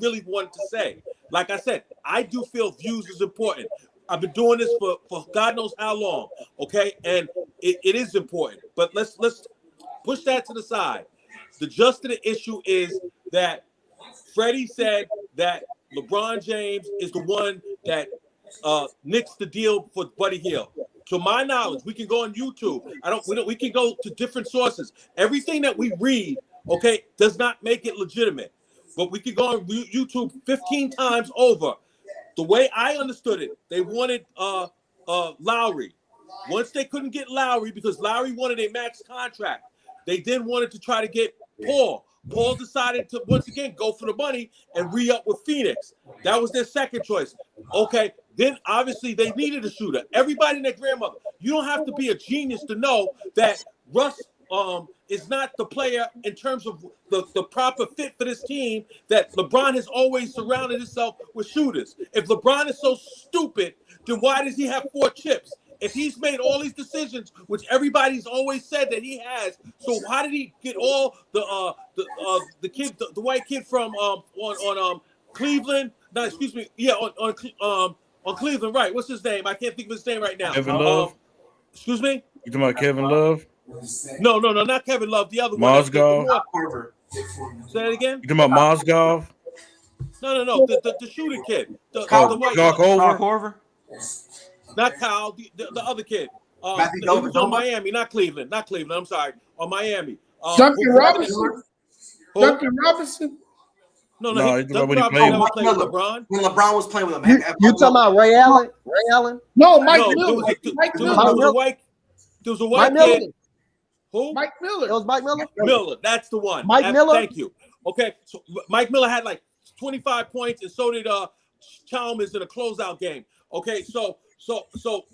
really wanted to say. Like I said, I do feel views is important. I've been doing this for God knows how long. Okay, and it is important. But let's push that to the side. The gist of the issue is that Freddie said that LeBron James is the one that nixed the deal for Buddy Hield. To my knowledge, we can go on YouTube. We can go to different sources. Everything that we read, okay, does not make it legitimate. But we could go on YouTube 15 times over. The way I understood it, they wanted Lowry. Once they couldn't get Lowry because Lowry wanted a max contract, they then wanted to try to get Paul. Paul decided to once again go for the money and re-up with Phoenix. That was their second choice. Okay, then obviously they needed a shooter. Everybody and their grandmother. You don't have to be a genius to know that Russ is not the player in terms of the proper fit for this team, that LeBron has always surrounded himself with shooters. If LeBron is so stupid, then why does he have 4 chips? If he's made all these decisions, which everybody's always said that he has, so how did he get all the kid, the white kid from on Cleveland? No, excuse me, yeah, on Cleveland, right? What's his name? I can't think of his name right now. Kevin Love. Excuse me. You talking about Kevin Love? No, not Kevin Love. The other Mozgov. one. Say that again. You talking about Mozgov? No. The shooting kid. The white Kyle Korver. Not Kyle. The other kid. He was on Miami, not Cleveland. I'm sorry. On Miami. Duncan Robinson. Duncan Robinson. No. When he played with LeBron. When LeBron was playing with him. You talking about Ray Allen? Ray Allen? No, Mike Miller. There was a white kid. Who? Mike Miller. It was Mike Miller? Miller. That's the one. Miller? Thank you. Okay. So Mike Miller had like 25 points, and so did Chalmers in a closeout game. Okay. So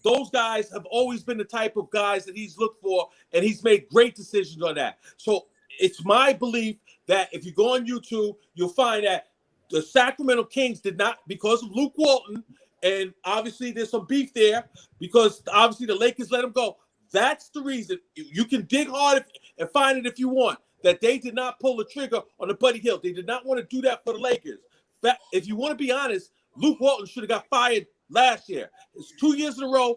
those guys have always been the type of guys that he's looked for, and he's made great decisions on that. So it's my belief that if you go on YouTube, you'll find that the Sacramento Kings did not, because of Luke Walton, and obviously there's some beef there because obviously the Lakers let him go. That's the reason. You can dig hard and find it if you want, that they did not pull the trigger on the Buddy Hield. They did not want to do that for the Lakers. If you want to be honest, Luke Walton should have got fired last year. It's 2 years in a row.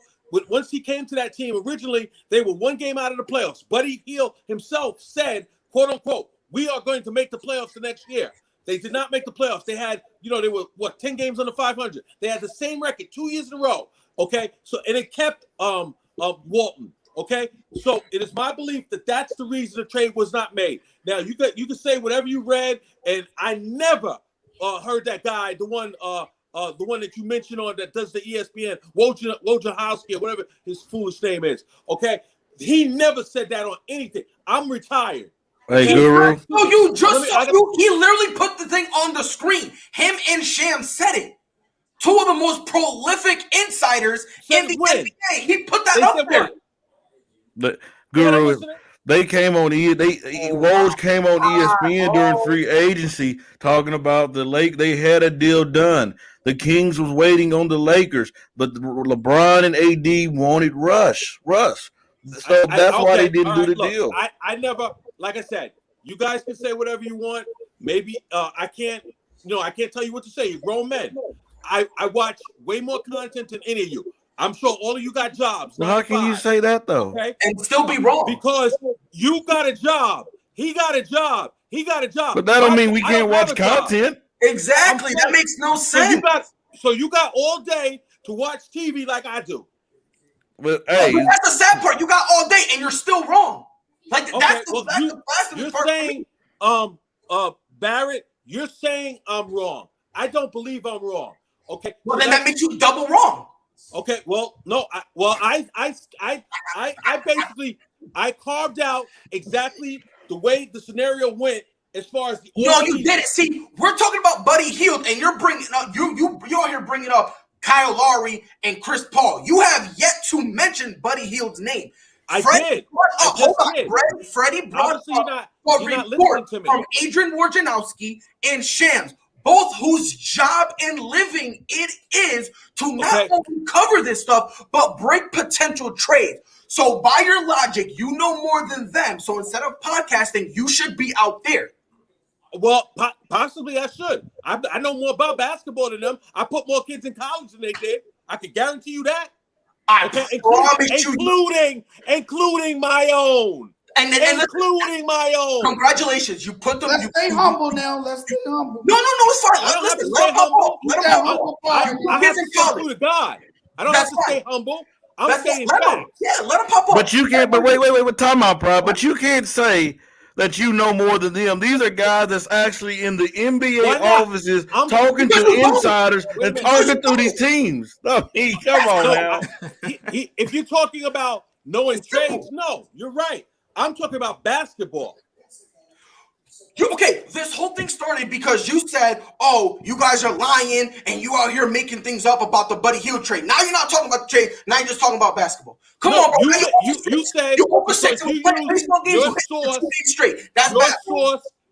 Once he came to that team, originally they were 1 game out of the playoffs. Buddy Hield himself said, quote unquote, we are going to make the playoffs the next year. They did not make the playoffs. They had, they were 10 games under 500. They had the same record 2 years in a row. Okay, so and it kept Walton. Okay, so it is my belief that that's the reason the trade was not made. Now you can say whatever you read, and I never heard that guy, the one that you mentioned on that does the ESPN, Wojciechowski, or whatever his foolish name is. Okay, he never said that on anything. I'm retired. Hey, Guru. No, he literally put the thing on the screen. Him and Sham said it. 2 of the most prolific insiders in the NBA. He put that up there. But Guru, They came on Woj came on ESPN during free agency talking about the Lake. They had a deal done. The Kings was waiting on the Lakers, but LeBron and AD wanted Russ. So that's why they didn't do the deal. I never, like I said, you guys can say whatever you want. Maybe I can't tell you what to say. You're grown men. I watch way more content than any of you. I'm sure all of you got jobs. Well, how can you say that though? Okay? And still be wrong. Because you got a job. He got a job. He got a job. But that don't mean we can't watch content. Exactly. That makes no sense. So you got all day to watch TV like I do. But hey, that's the sad part. You got all day and you're still wrong. Like that's the you're saying, Barrett, you're saying I'm wrong. I don't believe I'm wrong. Okay. Well, then that makes you double wrong. Okay. Well, no. I basically carved out exactly the way the scenario went as far as the. No, you didn't. See, we're talking about Buddy Hield, and you're bringing up you're here bringing up Kyle Lowry and Chris Paul. You have yet to mention Buddy Hield's name. Did. Hold on. Freddie brought up a report from Adrian Wojnarowski and Shams, both whose job and living it is to not only cover this stuff, but break potential trades. So by your logic, you know more than them. So instead of podcasting, you should be out there. Well, possibly I should. I know more about basketball than them. I put more kids in college than they did. I can guarantee you that. Including my own. Including my own. Congratulations. You put them. Let's stay humble now. Let's stay humble. No, it's fine. I don't have to stay humble. I have to stay true to God. I don't have to stay humble. I'm saying facts. Yeah, let them pop up. But you can't. But wait. Time out, Pride. But you can't say that you know more than them. These are guys that's actually in the NBA offices talking to insiders and talking through these teams. No, come on now. If you're talking about knowing trades, no, you're right. I'm talking about basketball. Okay, this whole thing started because you said, "Oh, you guys are lying and you out here making things up about the Buddy Hield trade." Now you're not talking about the trade. Now you're just talking about basketball. Come on, bro. You said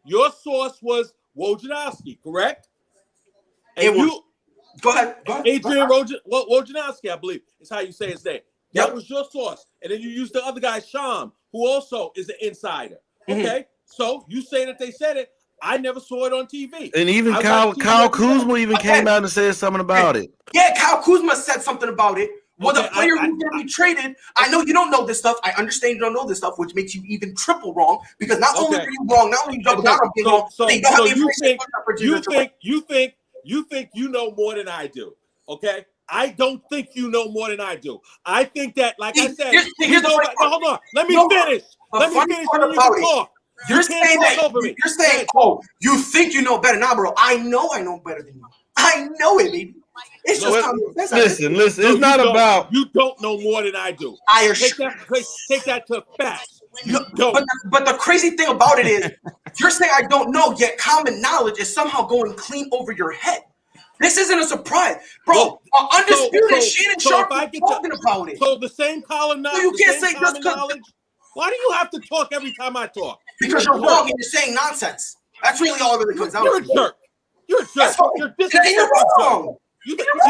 your source was Wojnarowski, correct? And go ahead. Adrian Wojnarowski, I believe is how you say his name. That was your source, and then you used the other guy, Sham, who also is an insider. Okay. So you say that they said it. I never saw it on TV. And even Kyle Kuzma even came out and said something about it. Yeah, Kyle Kuzma said something about it. Well, the player who's going to be traded, I know you don't know this stuff. I understand you don't know this stuff, which makes you even triple wrong. Because not only are you wrong, not only you double down on being wrong, they don't have the information. You think you know more than I do. Okay? I don't think you know more than I do. I think that, like I said, hold on. Let me finish. Let me finish and you can talk. You're saying, oh, you think you know better. Nah, bro, I know better than you. I know it, baby. It's just listen. It's not about you don't know more than I do. Take that to facts. But the crazy thing about it is, you're saying I don't know, yet common knowledge is somehow going clean over your head. This isn't a surprise, bro. Undisputed Shannon Sharpe talking about it. So the same common knowledge. You can't say just knowledge. Why do you have to talk every time I talk? Because you're wrong and you're saying nonsense. That's really all it really comes down to. You're a jerk. You're a jerk. You're wrong.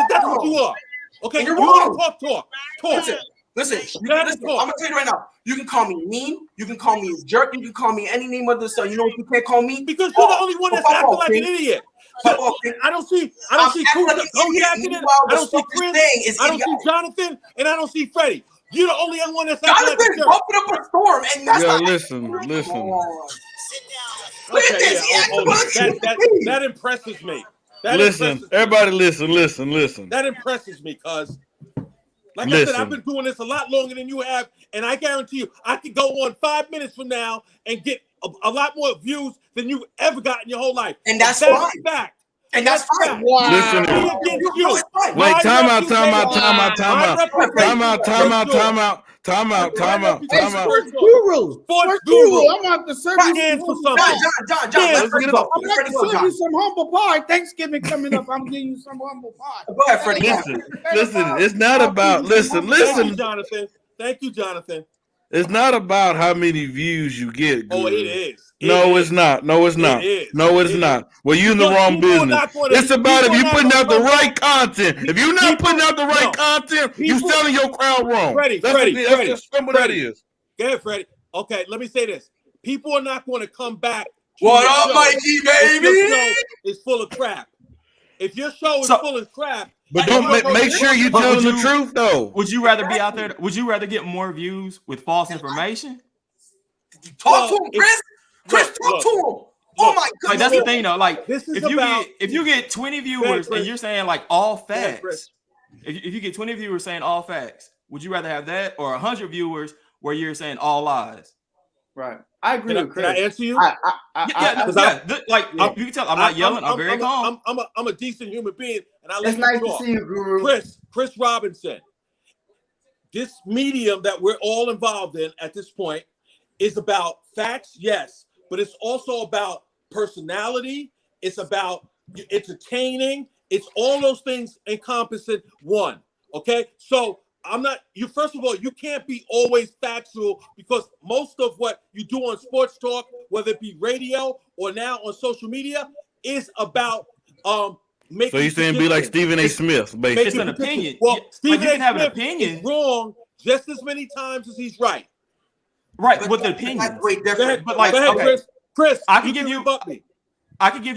That's what you are. Okay, you're wrong. Talk. Listen, I'm gonna tell you right now. You can call me mean. You can call me a jerk. You can call me any name under the sun. You know what you can't call me? Because you're the only one that's acting like an idiot. I don't see Kuzma acting it. I don't see Chris. I don't see Jonathan, and I don't see Freddie. You're the only one that's acting like a jerk. Open up a storm, and that's listen. Okay, that impresses me. Everybody listen. That impresses me, cuz. Like I said, I've been doing this a lot longer than you have, and I guarantee you, I could go on 5 minutes from now and get a lot more views than you've ever got in your whole life. And that's fine. Fact. And that's fine. Wow. Wait, time out. Sports guru. I'm about to serve you for something. John, I'm going to serve you some humble pie. Thanksgiving coming up. I'm giving you some humble pie. Go ahead, Freddie. Listen. It's not about. Listen. Thank you, Jonathan. It's not about how many views you get. Guru. Oh, it is. It's not. No, it's not. No, it's not. Well, you're in the wrong business. It's about if you're putting out the right content. If you're not putting out the right content, you're selling your crowd wrong. Freddie, That's just simple that is. Go ahead, Freddie. Okay, let me say this. People are not going to come back. What up, Mikey, baby? If your show is full of crap. If your show is full of crap. But don't make sure you're telling the truth, though. Would you rather be out there? Would you rather get more views with false information? Talk to him, Chris. Chris, talk to him. Oh my God! Like that's the thing, though. Like if you get 20 viewers and you're saying like all facts, if you get 20 viewers saying all facts, would you rather have that or 100 viewers where you're saying all lies? Right. I agree with Chris. Can I answer you? You can tell I'm not yelling. I'm very calm. I'm a decent human being, and I It's nice to see you, Guru. Chris Robinson. This medium that we're all involved in at this point is about facts, yes, but it's also about personality. It's about entertaining. It's all those things encompassing one. Okay, so I'm not you. First of all, you can't be always factual because most of what you do on sports talk, whether it be radio or now on social media, is about making. So you're saying be like Stephen A. Smith, basically. It's an opinion. Well, Stephen A. have an Smith opinion. is wrong just as many times as he's right. Right, with the opinion. But like, okay. Chris, I can give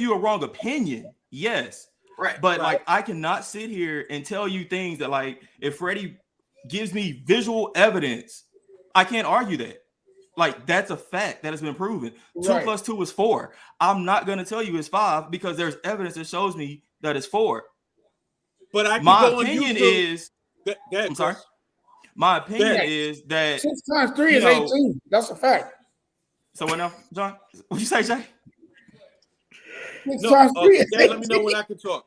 you a wrong opinion. Yes. Right. But like I cannot sit here and tell you things that like if Freddie gives me visual evidence, I can't argue that. Like that's a fact that has been proven. Right. 2 + 2 is 4. I'm not gonna tell you it's 5 because there's evidence that shows me that it's 4. But I can my go opinion on is go ahead, I'm sorry. My opinion is that 6 times 3 is 18. That's a fact. So what now, John? What'd you say, Jay? 6 times 3 is 18. Let me know when I can talk.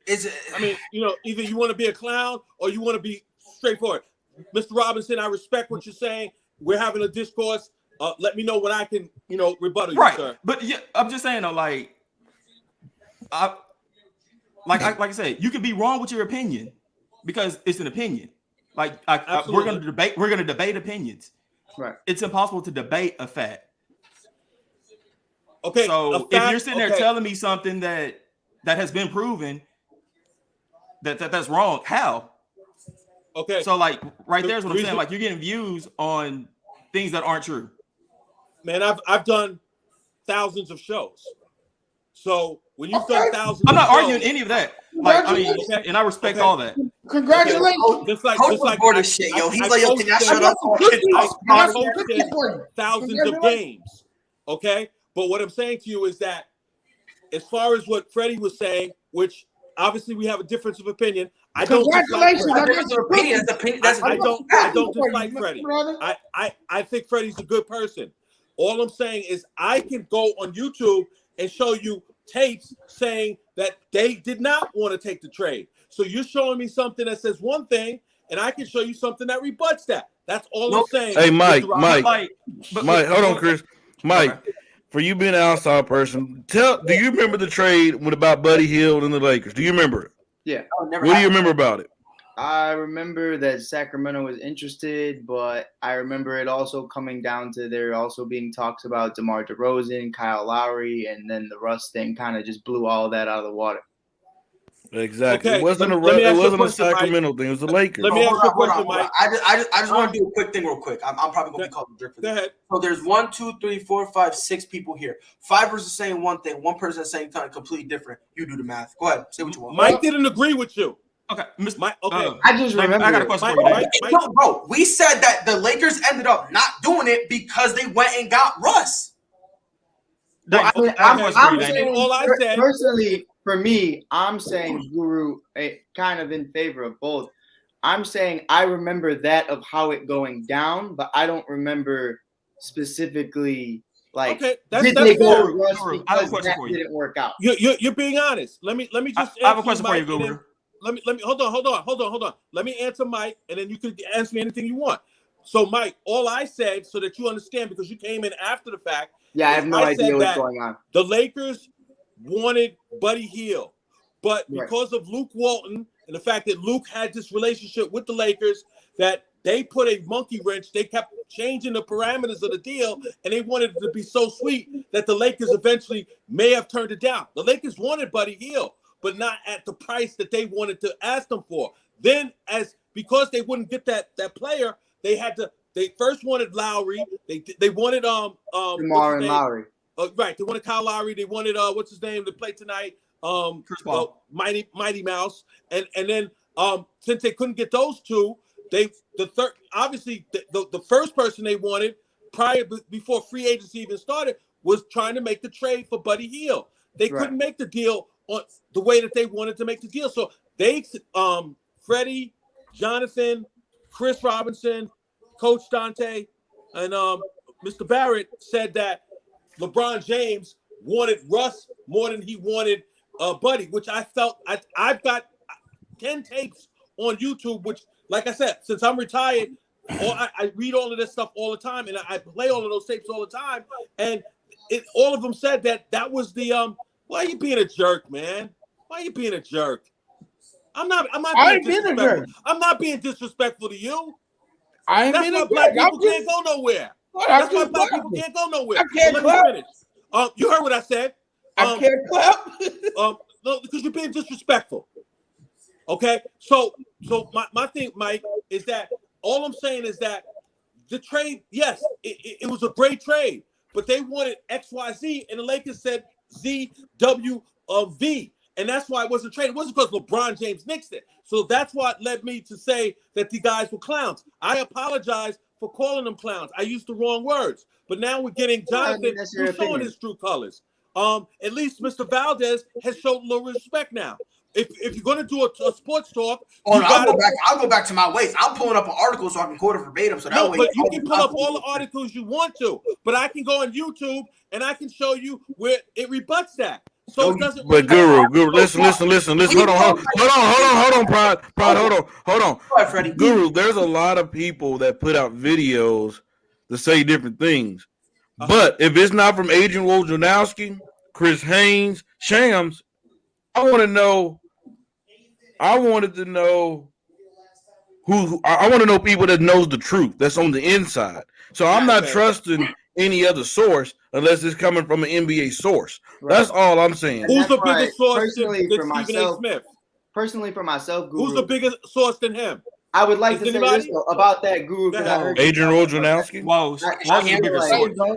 I mean, either you want to be a clown or you want to be straightforward. Mr. Robinson, I respect what you're saying. We're having a discourse. Let me know when I can, rebuttal you, sir. But yeah, I'm just saying though, like I said, you can be wrong with your opinion because it's an opinion. Like we're gonna debate opinions. Right. It's impossible to debate a fact. Okay. So if you're sitting there telling me something that has been proven that's wrong, how? Okay. So like right there's what I'm saying. Like you're getting views on things that aren't true. Man, I've done thousands of shows. So when you've done thousands, I'm not arguing any of that. Like I mean, and I respect all that. Congratulations. Just like shit, yo. He's like, yo, can I shut up? I hosted thousands of games. Okay, but what I'm saying to you is that, as far as what Freddie was saying, which obviously we have a difference of opinion. I don't dislike Freddie. I think Freddie's a good person. All I'm saying is I can go on YouTube and show you tapes saying that they did not want to take the trade. So you're showing me something that says one thing, and I can show you something that rebuts that. That's all I'm saying. Hey, Mike, hold on, Chris. Mike, for you being an outside person, do you remember the trade about Buddy Hield and the Lakers? Do you remember it? Yeah. What do you remember about it? I remember that Sacramento was interested, but I remember it also coming down to there also being talks about DeMar DeRozan, Kyle Lowry, and then the Russ thing kind of just blew all that out of the water. Exactly. Okay. It wasn't a Sacramento thing. It was the Lakers. Let me ask you a question, Mike. I just want to do a quick thing real quick. I'm probably going to be called a jerk for this. Go ahead. So there's 1, 2, 3, 4, 5, 6 people here. 5 are saying one thing. One person is saying something completely different. You do the math. Go ahead. Say what you want. Mike didn't agree with you. Okay, Mike. Okay, I just remember. I got a question for you. No, bro, we said that the Lakers ended up not doing it because they went and got Russ. Well, I'm saying, all I said personally, for me, I'm saying Guru, kind of in favor of both. I'm saying I remember that of how it going down, but I don't remember specifically. Like, did they go to Russ because that didn't work out? You're being honest. Let me just. I have a question for you, Guru. Let me hold on. Let me answer Mike, and then you can ask me anything you want. So, Mike, all I said, so that you understand, because you came in after the fact. Yeah, I have no idea what's going on. The Lakers wanted Buddy Hield, but because of Luke Walton and the fact that Luke had this relationship with the Lakers, that they put a monkey wrench. They kept changing the parameters of the deal, and they wanted it to be so sweet that the Lakers eventually may have turned it down. The Lakers wanted Buddy Hield, but not at the price that they wanted to ask them for. Then, because they wouldn't get that player, they first wanted Lowry. They wanted DeMar and Lowry. Right. They wanted Kyle Lowry. They wanted what's his name to play tonight? Chris Paul. Mighty Mouse. And then since they couldn't get those two, the first person they wanted before free agency even started was trying to make the trade for Buddy Hield. They couldn't make the deal on the way that they wanted to make the deal. So they Freddie, Jonathan, Chris Robinson, Coach Dante, and Mr. Barrett said that LeBron James wanted Russ more than he wanted Buddy, which I felt I've got 10 tapes on YouTube, which, like I said, since I'm retired, I read all of this stuff all the time, and I play all of those tapes all the time, and all of them said that was the why are you being a jerk, man? Why are you being a jerk? I'm not being disrespectful. I'm not being disrespectful to you. That's why black people can't go nowhere. That's why black people can't go nowhere. I can't finish. You heard what I said. I can't clap. No, because you're being disrespectful. Okay, so my thing, Mike, is that all I'm saying is that the trade, yes, it was a great trade, but they wanted XYZ, and the Lakers said ZWV, and that's why it wasn't traded. It wasn't because LeBron James nixed it. So that's what led me to say that the guys were clowns. I apologize for calling them clowns. I used the wrong words, but now we're getting Jonathan who's showing his true colors. At least Mr. Valdez has shown a little respect now. If you're going to do a sports talk, I'll go back to my ways. I'm pulling up an article so I can quote it verbatim. So that way, but you can pull up all the articles you want to. But I can go on YouTube and I can show you where it rebuts that. So it doesn't. But Guru, listen. Hold on, Pride, hold on. Right, Freddie. Guru, there's a lot of people that put out videos to say different things. But if it's not from Adrian Wojnarowski, Chris Haynes, Shams, I wanted to know people that knows the truth, that's on the inside. So I'm not trusting any other source unless it's coming from an NBA source. Right. That's all I'm saying. Who's the biggest source than Stephen A. Smith? Personally, for myself, Guru. Who's the biggest source than him? I would like to say this though, about that, Guru. Adrian Wojnarowski. Whoa,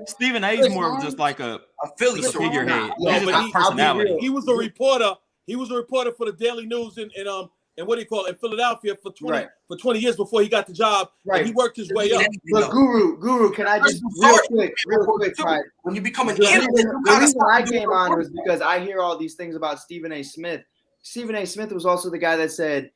Stephen A. is more of just like a Philly figurehead. But personality. He was a reporter. He was a reporter for the Daily News in what do you call it, in Philadelphia for 20 years before he got the job. Right. And he worked his way up. But Guru, can I just real quick try? When you become an the reason I came on was because I hear all these things about Stephen A. Smith. Stephen A. Smith was also the guy that said,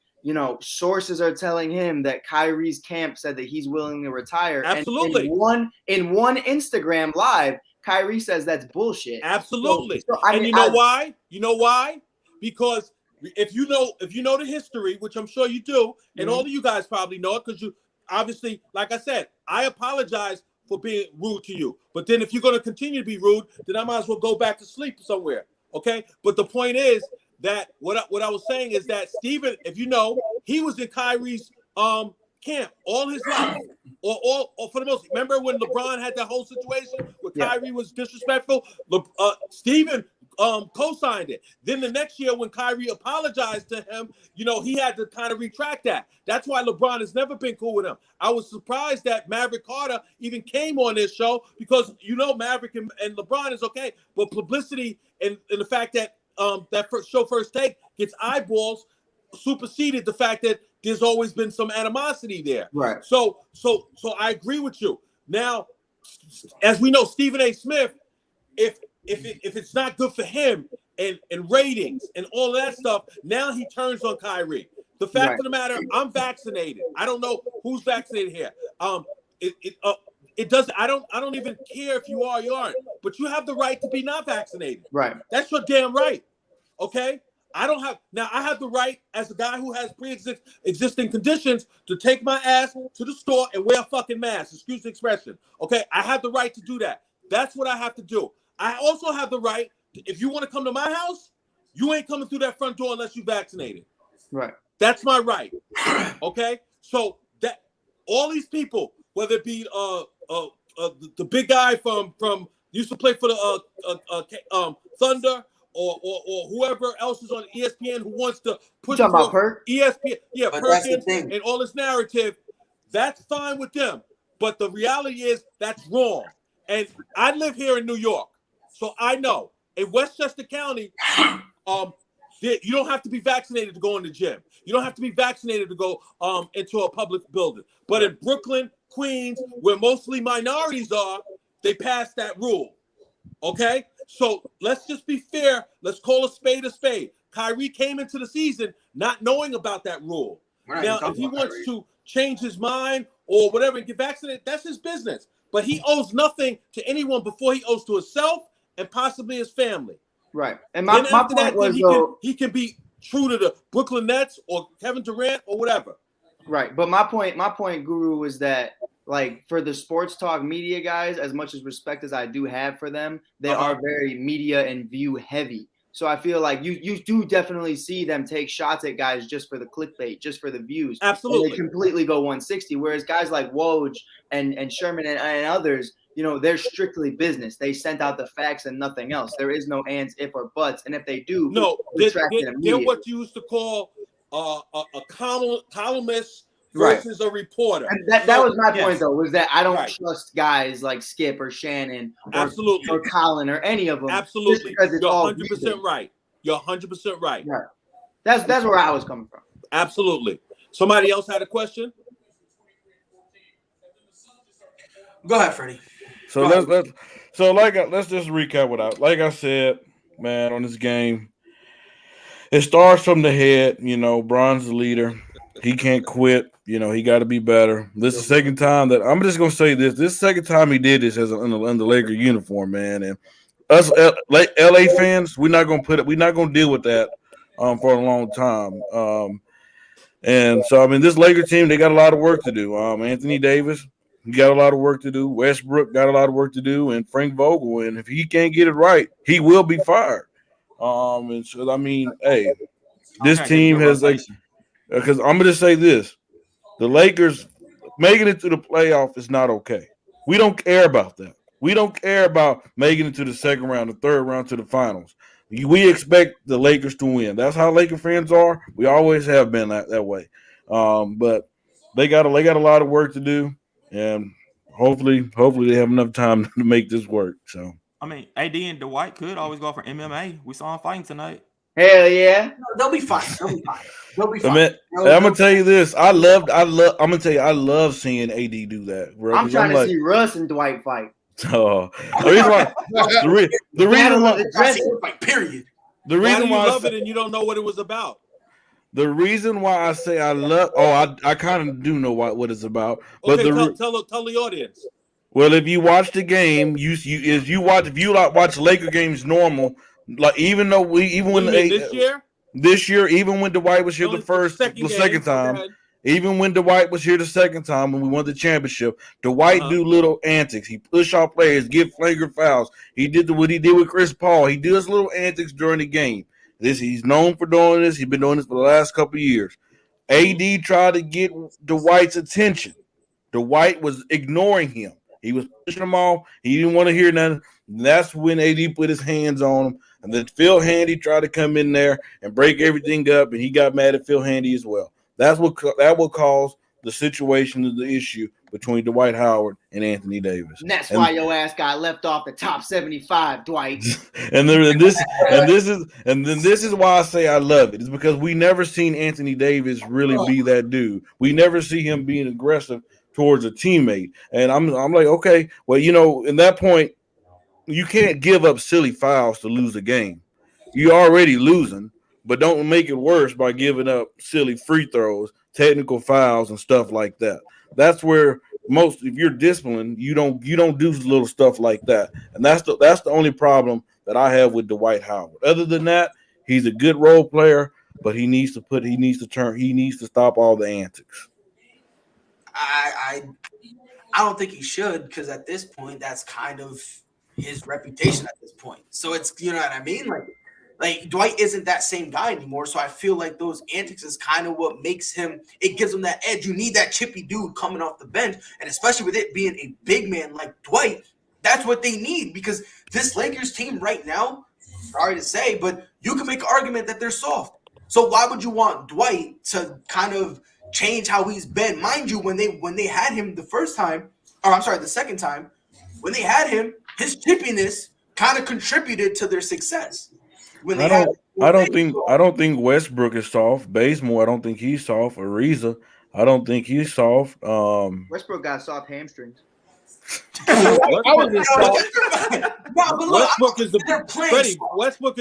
sources are telling him that Kyrie's camp said that he's willing to retire. Absolutely. And in one Instagram live, Kyrie says that's bullshit. Absolutely. You know why? You know why? Because if you know the history, which I'm sure you do, and all of you guys probably know it, because you obviously, like I said, I apologize for being rude to you. But then if you're going to continue to be rude, then I might as well go back to sleep somewhere. Okay. But the point is that what I was saying is that Stephen, if you know, he was in Kyrie's camp all his life, or for the most. Remember when LeBron had that whole situation where Kyrie was disrespectful? Stephen co-signed it. Then the next year when Kyrie apologized to him, he had to kind of retract that. That's why LeBron has never been cool with him. I was surprised that Maverick Carter even came on this show because Maverick and LeBron is okay, but publicity and the fact that that First Take gets eyeballs superseded the fact that there's always been some animosity there. Right. So I agree with you. Now, as we know, Stephen A. Smith, if it's not good for him and ratings and all that stuff, now he turns on Kyrie. The fact of the matter, I'm vaccinated. I don't know who's vaccinated here. It does. I don't even care if you are or you aren't, but you have the right to be not vaccinated. Right. That's your damn right. Okay. I have the right as a guy who has pre-existing conditions to take my ass to the store and wear a fucking mask. Excuse the expression. Okay. I have the right to do that. That's what I have to do. I also have the right, if you want to come to my house, you ain't coming through that front door unless you're vaccinated. Right. That's my right. Okay? So all these people, whether it be the big guy from used to play for the Thunder, or whoever else is on ESPN who wants to push for ESPN, but Perkins and all this narrative, that's fine with them. But the reality is that's wrong. And I live here in New York, so I know in Westchester County, you don't have to be vaccinated to go in the gym. You don't have to be vaccinated to go into a public building. But in Brooklyn, Queens, where mostly minorities are, they passed that rule. Okay? So let's just be fair. Let's call a spade a spade. Kyrie came into the season not knowing about that rule. Now, if he wants to change his mind or whatever and get vaccinated, that's his business. But he owes nothing to anyone before he owes to himself and possibly his family. Right. And my point was, he can be true to the Brooklyn Nets or Kevin Durant or whatever. Right. But my point, Guru, was that, like, for the sports talk media guys, as much as respect as I do have for them, they are very media and view heavy. So I feel like you do definitely see them take shots at guys just for the clickbait, just for the views. Absolutely. And they completely go 160. Whereas guys like Woj and Sherman and others, they're strictly business. They sent out the facts and nothing else. There is no ands, if, or buts. And if they do, they're what you used to call a columnist versus a reporter. And that was my point, though, was that I don't trust guys like Skip or Shannon or Colin or any of them. Absolutely. Because it's You're all 100% right. You're 100% right. Yeah. That's where I was coming from. Absolutely. Somebody else had a question? Go ahead, Freddie. So let's just recap what like I said, man, on this game. It starts from the head. Bron's the leader. He can't quit. He got to be better. This is the second time that I'm just gonna say this. This is the second time he did this as in the Laker uniform, man. And us LA fans, we're not gonna deal with that for a long time. And so this Laker team, they got a lot of work to do. Anthony Davis, he got a lot of work to do. Westbrook got a lot of work to do, and Frank Vogel. And if he can't get it right, he will be fired. And so hey, this team has because I'm gonna just say this. The Lakers making it to the playoff is not okay. We don't care about that. We don't care about making it to the second round, the third round, to the finals. We expect the Lakers to win. That's how Laker fans are. We always have been that way. But they got a lot of work to do, and hopefully they have enough time to make this work. So AD and Dwight could always go for MMA. We saw them fighting tonight. Hell yeah. They'll be fine. They'll be fine. I'm gonna tell you this. I'm gonna tell you, I love seeing AD do that, bro. I'm trying to see Russ and Dwight fight. Oh, the reason why I love it and you don't know what it was about. The reason why I say I love, I kind of do know what it's about. But tell the audience. Well, if you watch the game, if you watch Laker games normal, like even when this year, even when Dwight was here the second time. Even when Dwight was here the second time when we won the championship, Dwight do little antics. He push off players, get flagrant fouls. He did what he did with Chris Paul. He does little antics during the game. He's known for doing this. He's been doing this for the last couple of years. AD tried to get Dwight's attention. Dwight was ignoring him. He was pushing him off. He didn't want to hear nothing. And that's when AD put his hands on him. And then Phil Handy tried to come in there and break everything up, and he got mad at Phil Handy as well. That will cause the situation of the issue between Dwight Howard and Anthony Davis. And that's why your ass got left off the top 75, Dwight. and this is why I say I love it. It's because we never seen Anthony Davis really be that dude. We never see him being aggressive towards a teammate. And I'm like, okay, well, in that point, you can't give up silly fouls to lose a game. You're already losing. But don't make it worse by giving up silly free throws, technical fouls, and stuff like that. That's where if you're disciplined, you don't do little stuff like that. And that's the only problem that I have with Dwight Howard. Other than that, he's a good role player, but he needs to stop all the antics. I don't think he should, because at this point, that's kind of his reputation at this point. So it's, you know what I mean? Like, Like Dwight isn't that same guy anymore. So I feel like those antics is kind of what makes him, it gives him that edge. You need that chippy dude coming off the bench. And especially with it being a big man like Dwight, that's what they need, because this Lakers team right now, sorry to say, but you can make an argument that they're soft. So why would you want Dwight to kind of change how he's been? Mind you, when they had him the second time, when they had him, his chippiness kind of contributed to their success. I don't think Westbrook is soft. Bazemore, I don't think he's soft. Ariza, I don't think he's soft. Westbrook got soft hamstrings. Westbrook is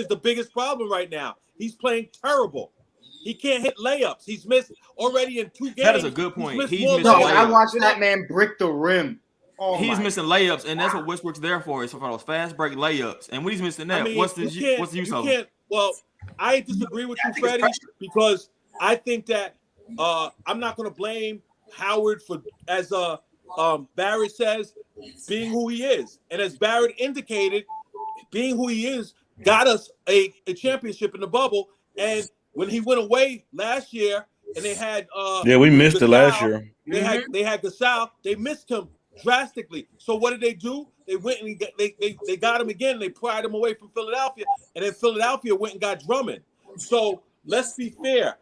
the biggest problem right now. He's playing terrible. He can't hit layups. He's missed already in 2 games. That is a good point. I watched that man brick the rim. He's missing layups, and that's what Westbrook's there for. Is for those fast break layups. And when he's missing that, what's the use of it? Well, I disagree with you, Freddie, because I think that I'm not going to blame Howard for, as Barrett says, being who he is. And as Barrett indicated, being who he is got us a championship in the bubble. And when he went away last year, and they had we missed it last year. They had Gasol. They missed him drastically. So what did they do? They went and they got him again. They pried him away from Philadelphia, and then Philadelphia went and got Drummond. So let's be fair.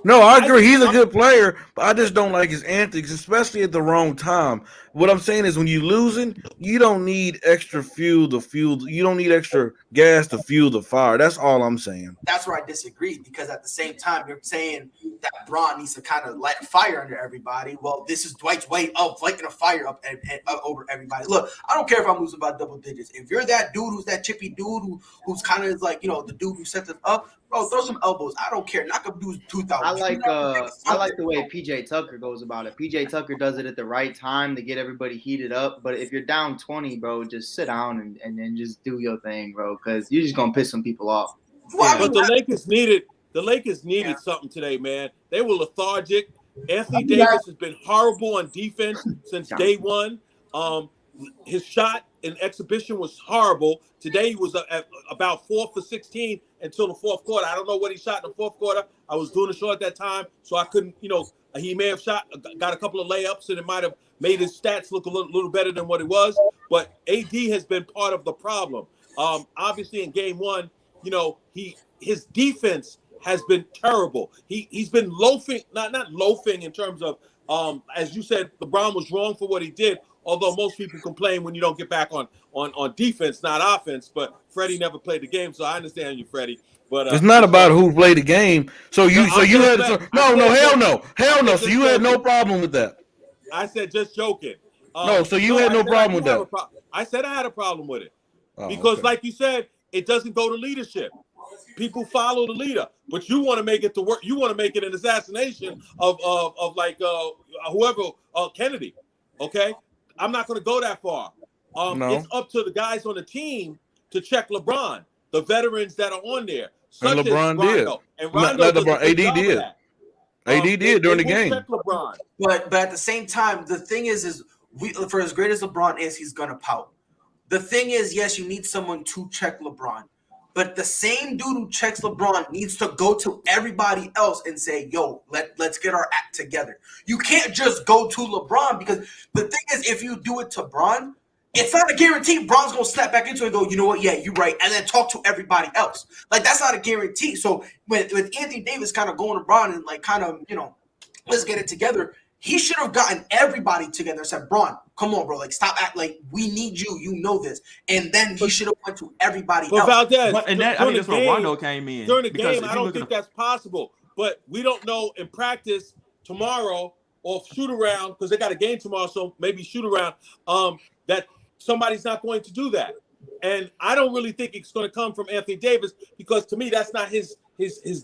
No, I agree. He's a good player, but I just don't like his antics, especially at the wrong time. What I'm saying is, when you're losing, you don't need extra fuel to fuel. You don't need extra gas to fuel the fire. That's all I'm saying. That's where I disagree, because at the same time, you're saying that Bron needs to kind of light a fire under everybody. Well, this is Dwight's way of lighting a fire up and over everybody. Look, I don't care if I'm losing by double digits. If you're that dude who's that chippy dude who's kind of like, the dude who sets us up, bro, throw some elbows. I don't care. Knock up dudes 2,000. I like the way PJ Tucker goes about it. PJ Tucker does it at the right time to get everybody heated up. But if you're down 20, bro, just sit down and then just do your thing, bro, because you're just gonna piss some people off. But the Lakers needed something today, man. They were lethargic. Anthony Davis has been horrible on defense since day one. His shot in exhibition was horrible. Today he was at about 4 for 16 until the fourth quarter. I don't know what he shot in the fourth quarter. I was doing the show at that time, so I couldn't, he may have got a couple of layups, and it might have made his stats look a little better than what it was. But AD has been part of the problem. Obviously in game one, his defense has been terrible. He's been loafing, not loafing in terms of, as you said, LeBron was wrong for what he did. Although most people complain when you don't get back on defense, not offense. But Freddie never played the game, so I understand you, Freddie. But it's not about who played the game. So you had hell no. So you had no problem with that. I said just joking. So you had no problem with that. I said I had a problem with it because, like you said, it doesn't go to leadership. People follow the leader, but you want to make it to work. You want to make it an assassination of whoever Kennedy. Okay. I'm not going to go that far. It's up to the guys on the team to check LeBron, the veterans that are on there. And LeBron did. And Rondo AD did. AD did during the game. But at the same time, the thing is for as great as LeBron is, he's going to pout. The thing is, yes, you need someone to check LeBron. But the same dude who checks LeBron needs to go to everybody else and say, yo, let's get our act together. You can't just go to LeBron, because the thing is, if you do it to Bron, it's not a guarantee Bron's going to snap back into it and go, you know what, yeah, you're right, and then talk to everybody else. Like, that's not a guarantee. So with Anthony Davis kind of going to Bron and like kind of, let's get it together, he should have gotten everybody together and said, Bron, come on, bro. Like, stop acting like we need you. You know this. And then he should have went to everybody else. Valdez, that's where Rondo came in. During the game, I don't think that's possible. But we don't know in practice tomorrow or shoot around, because they got a game tomorrow, so maybe shoot around, that somebody's not going to do that. And I don't really think it's going to come from Anthony Davis, because to me, that's not his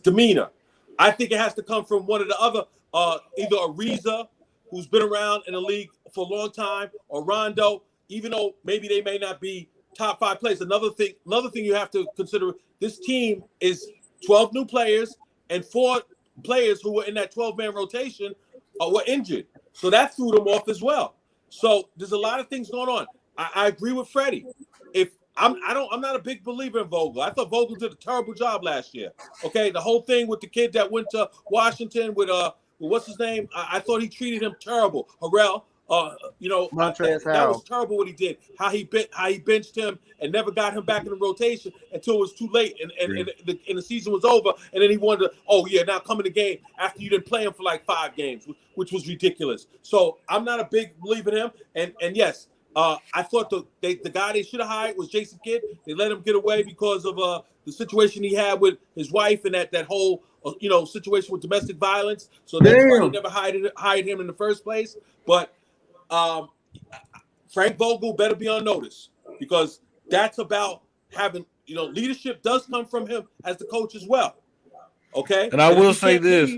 demeanor. I think it has to come from one of the other, either Ariza, who's been around in the league for a long time, or Rondo, even though maybe they may not be top 5 players. Another thing you have to consider, this team is 12 new players, and 4 players who were in that 12-man rotation were injured. So that threw them off as well. So there's a lot of things going on. I agree with Freddie. If I'm not a big believer in Vogel. I thought Vogel did a terrible job last year. Okay, the whole thing with the kid that went to Washington with what's his name? I thought he treated him terrible. Harrell. That was terrible what he did. How he benched him and never got him back in the rotation until it was too late and the season was over. And then he wanted to, now come in the game after you didn't play him for like 5 games, which was ridiculous. So I'm not a big believer in him. And yes, I thought the guy they should have hired was Jason Kidd. They let him get away because of the situation he had with his wife and that whole situation with domestic violence. So that's why they never hired him in the first place. But Frank Vogel better be on notice because that's about having, leadership does come from him as the coach as well. Okay. And I will say this,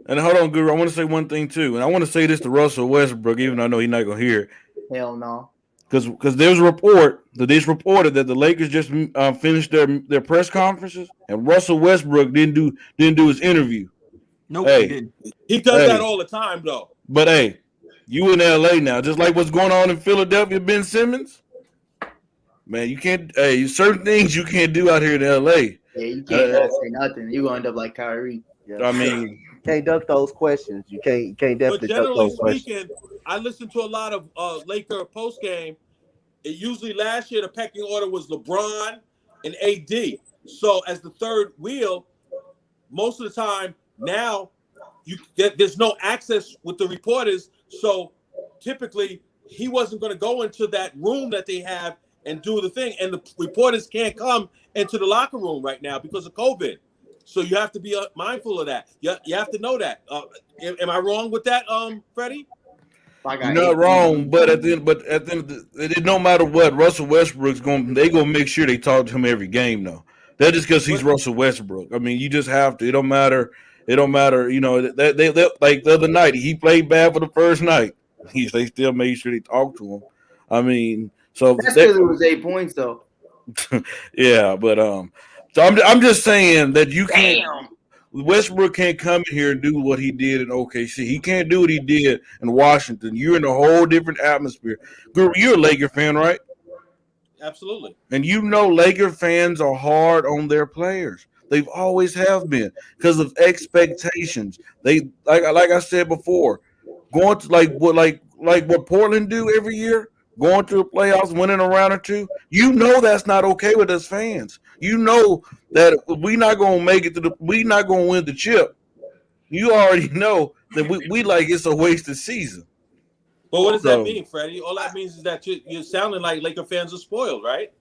and hold on, Guru, I want to say one thing too. And I want to say this to Russell Westbrook, even though I know he's not going to hear it. Hell no. Because there's a report that they reported that the Lakers just finished their press conferences and Russell Westbrook didn't do his interview. Nope, he didn't. He does that all the time though. But hey, you in LA now, just like what's going on in Philadelphia, Ben Simmons. Man, you can't. Hey, certain things you can't do out here in LA. Yeah, you can't say nothing. You gonna end up like Kyrie. Yeah. I mean, can't duck those questions. You can't definitely duck those questions. I listened to a lot of Laker post game. Usually last year the pecking order was LeBron and AD. So as the third wheel, most of the time now there's no access with the reporters. So typically he wasn't going to go into that room that they have and do the thing. And the reporters can't come into the locker room right now because of COVID. So you have to be mindful of that. You have to know that. Am I wrong with that, Freddie? You're not wrong, but at the end, it don't matter what Russell Westbrook's going. They gonna make sure they talk to him every game, though. That's just because he's Russell Westbrook. I mean, you just have to. It don't matter. They like the other night he played bad for the first night. They still made sure they talked to him. I mean, so that's because it was 8 points, though. Yeah, but so I'm just saying that you can't. Westbrook can't come in here and do what he did in OKC. He can't do what he did in Washington. You're in a whole different atmosphere. You're a Laker fan, right? Absolutely. And Laker fans are hard on their players. They've always have been because of expectations. They like I said before, going to like what Portland do every year, going to the playoffs, winning a round or two. That's not okay with us fans. That we're not gonna make it we're not gonna win the chip. You already know that we like it's a wasted season. But what does that mean, Freddie? All that means is that you're sounding like Laker fans are spoiled, right?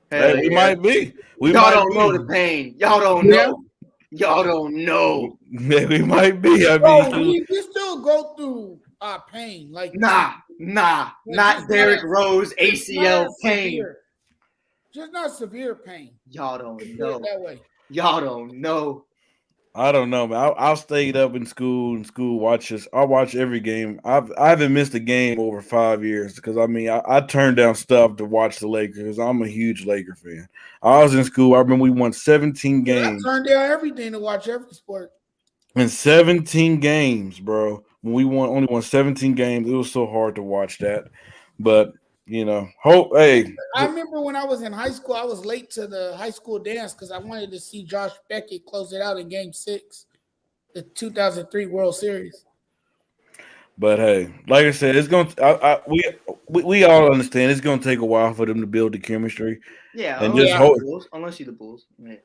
Hey, we might be. Y'all don't know the pain. Y'all don't know. Y'all don't know. Yeah, we might be. I mean, we still go through pain. Like not Derrick Rose ACL pain. Just not severe pain. Y'all don't know. That way. Y'all don't know. I don't know, man. I stayed up in school watches. I watch every game. I haven't missed a game over 5 years because I turned down stuff to watch the Lakers. I'm a huge Laker fan. I was in school. I remember we won 17 games. I turned down everything to watch every sport. In 17 games, bro. When we only won 17 games, it was so hard to watch that. But I remember when I was in high school, I was late to the high school dance because I wanted to see Josh Beckett close it out in Game 6, the 2003 World Series. But hey, like I said, it's going. We all understand it's going to take a while for them to build the chemistry. Yeah, and unless you're the Bulls. Yeah.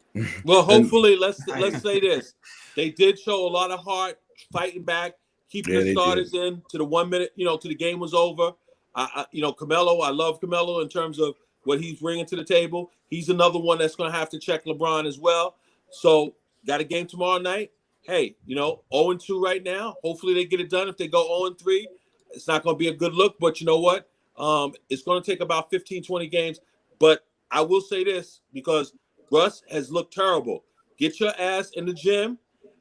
Well, hopefully, let's say this: they did show a lot of heart, fighting back, keeping the starters in to the 1 minute, to the game was over. Carmelo, I love Carmelo in terms of what he's bringing to the table. He's another one that's going to have to check LeBron as well. So, got a game tomorrow night. Hey, 0-2 right now. Hopefully they get it done. If they go 0-3, it's not going to be a good look. But you know what? It's going to take about 15, 20 games. But I will say this because Russ has looked terrible. Get your ass in the gym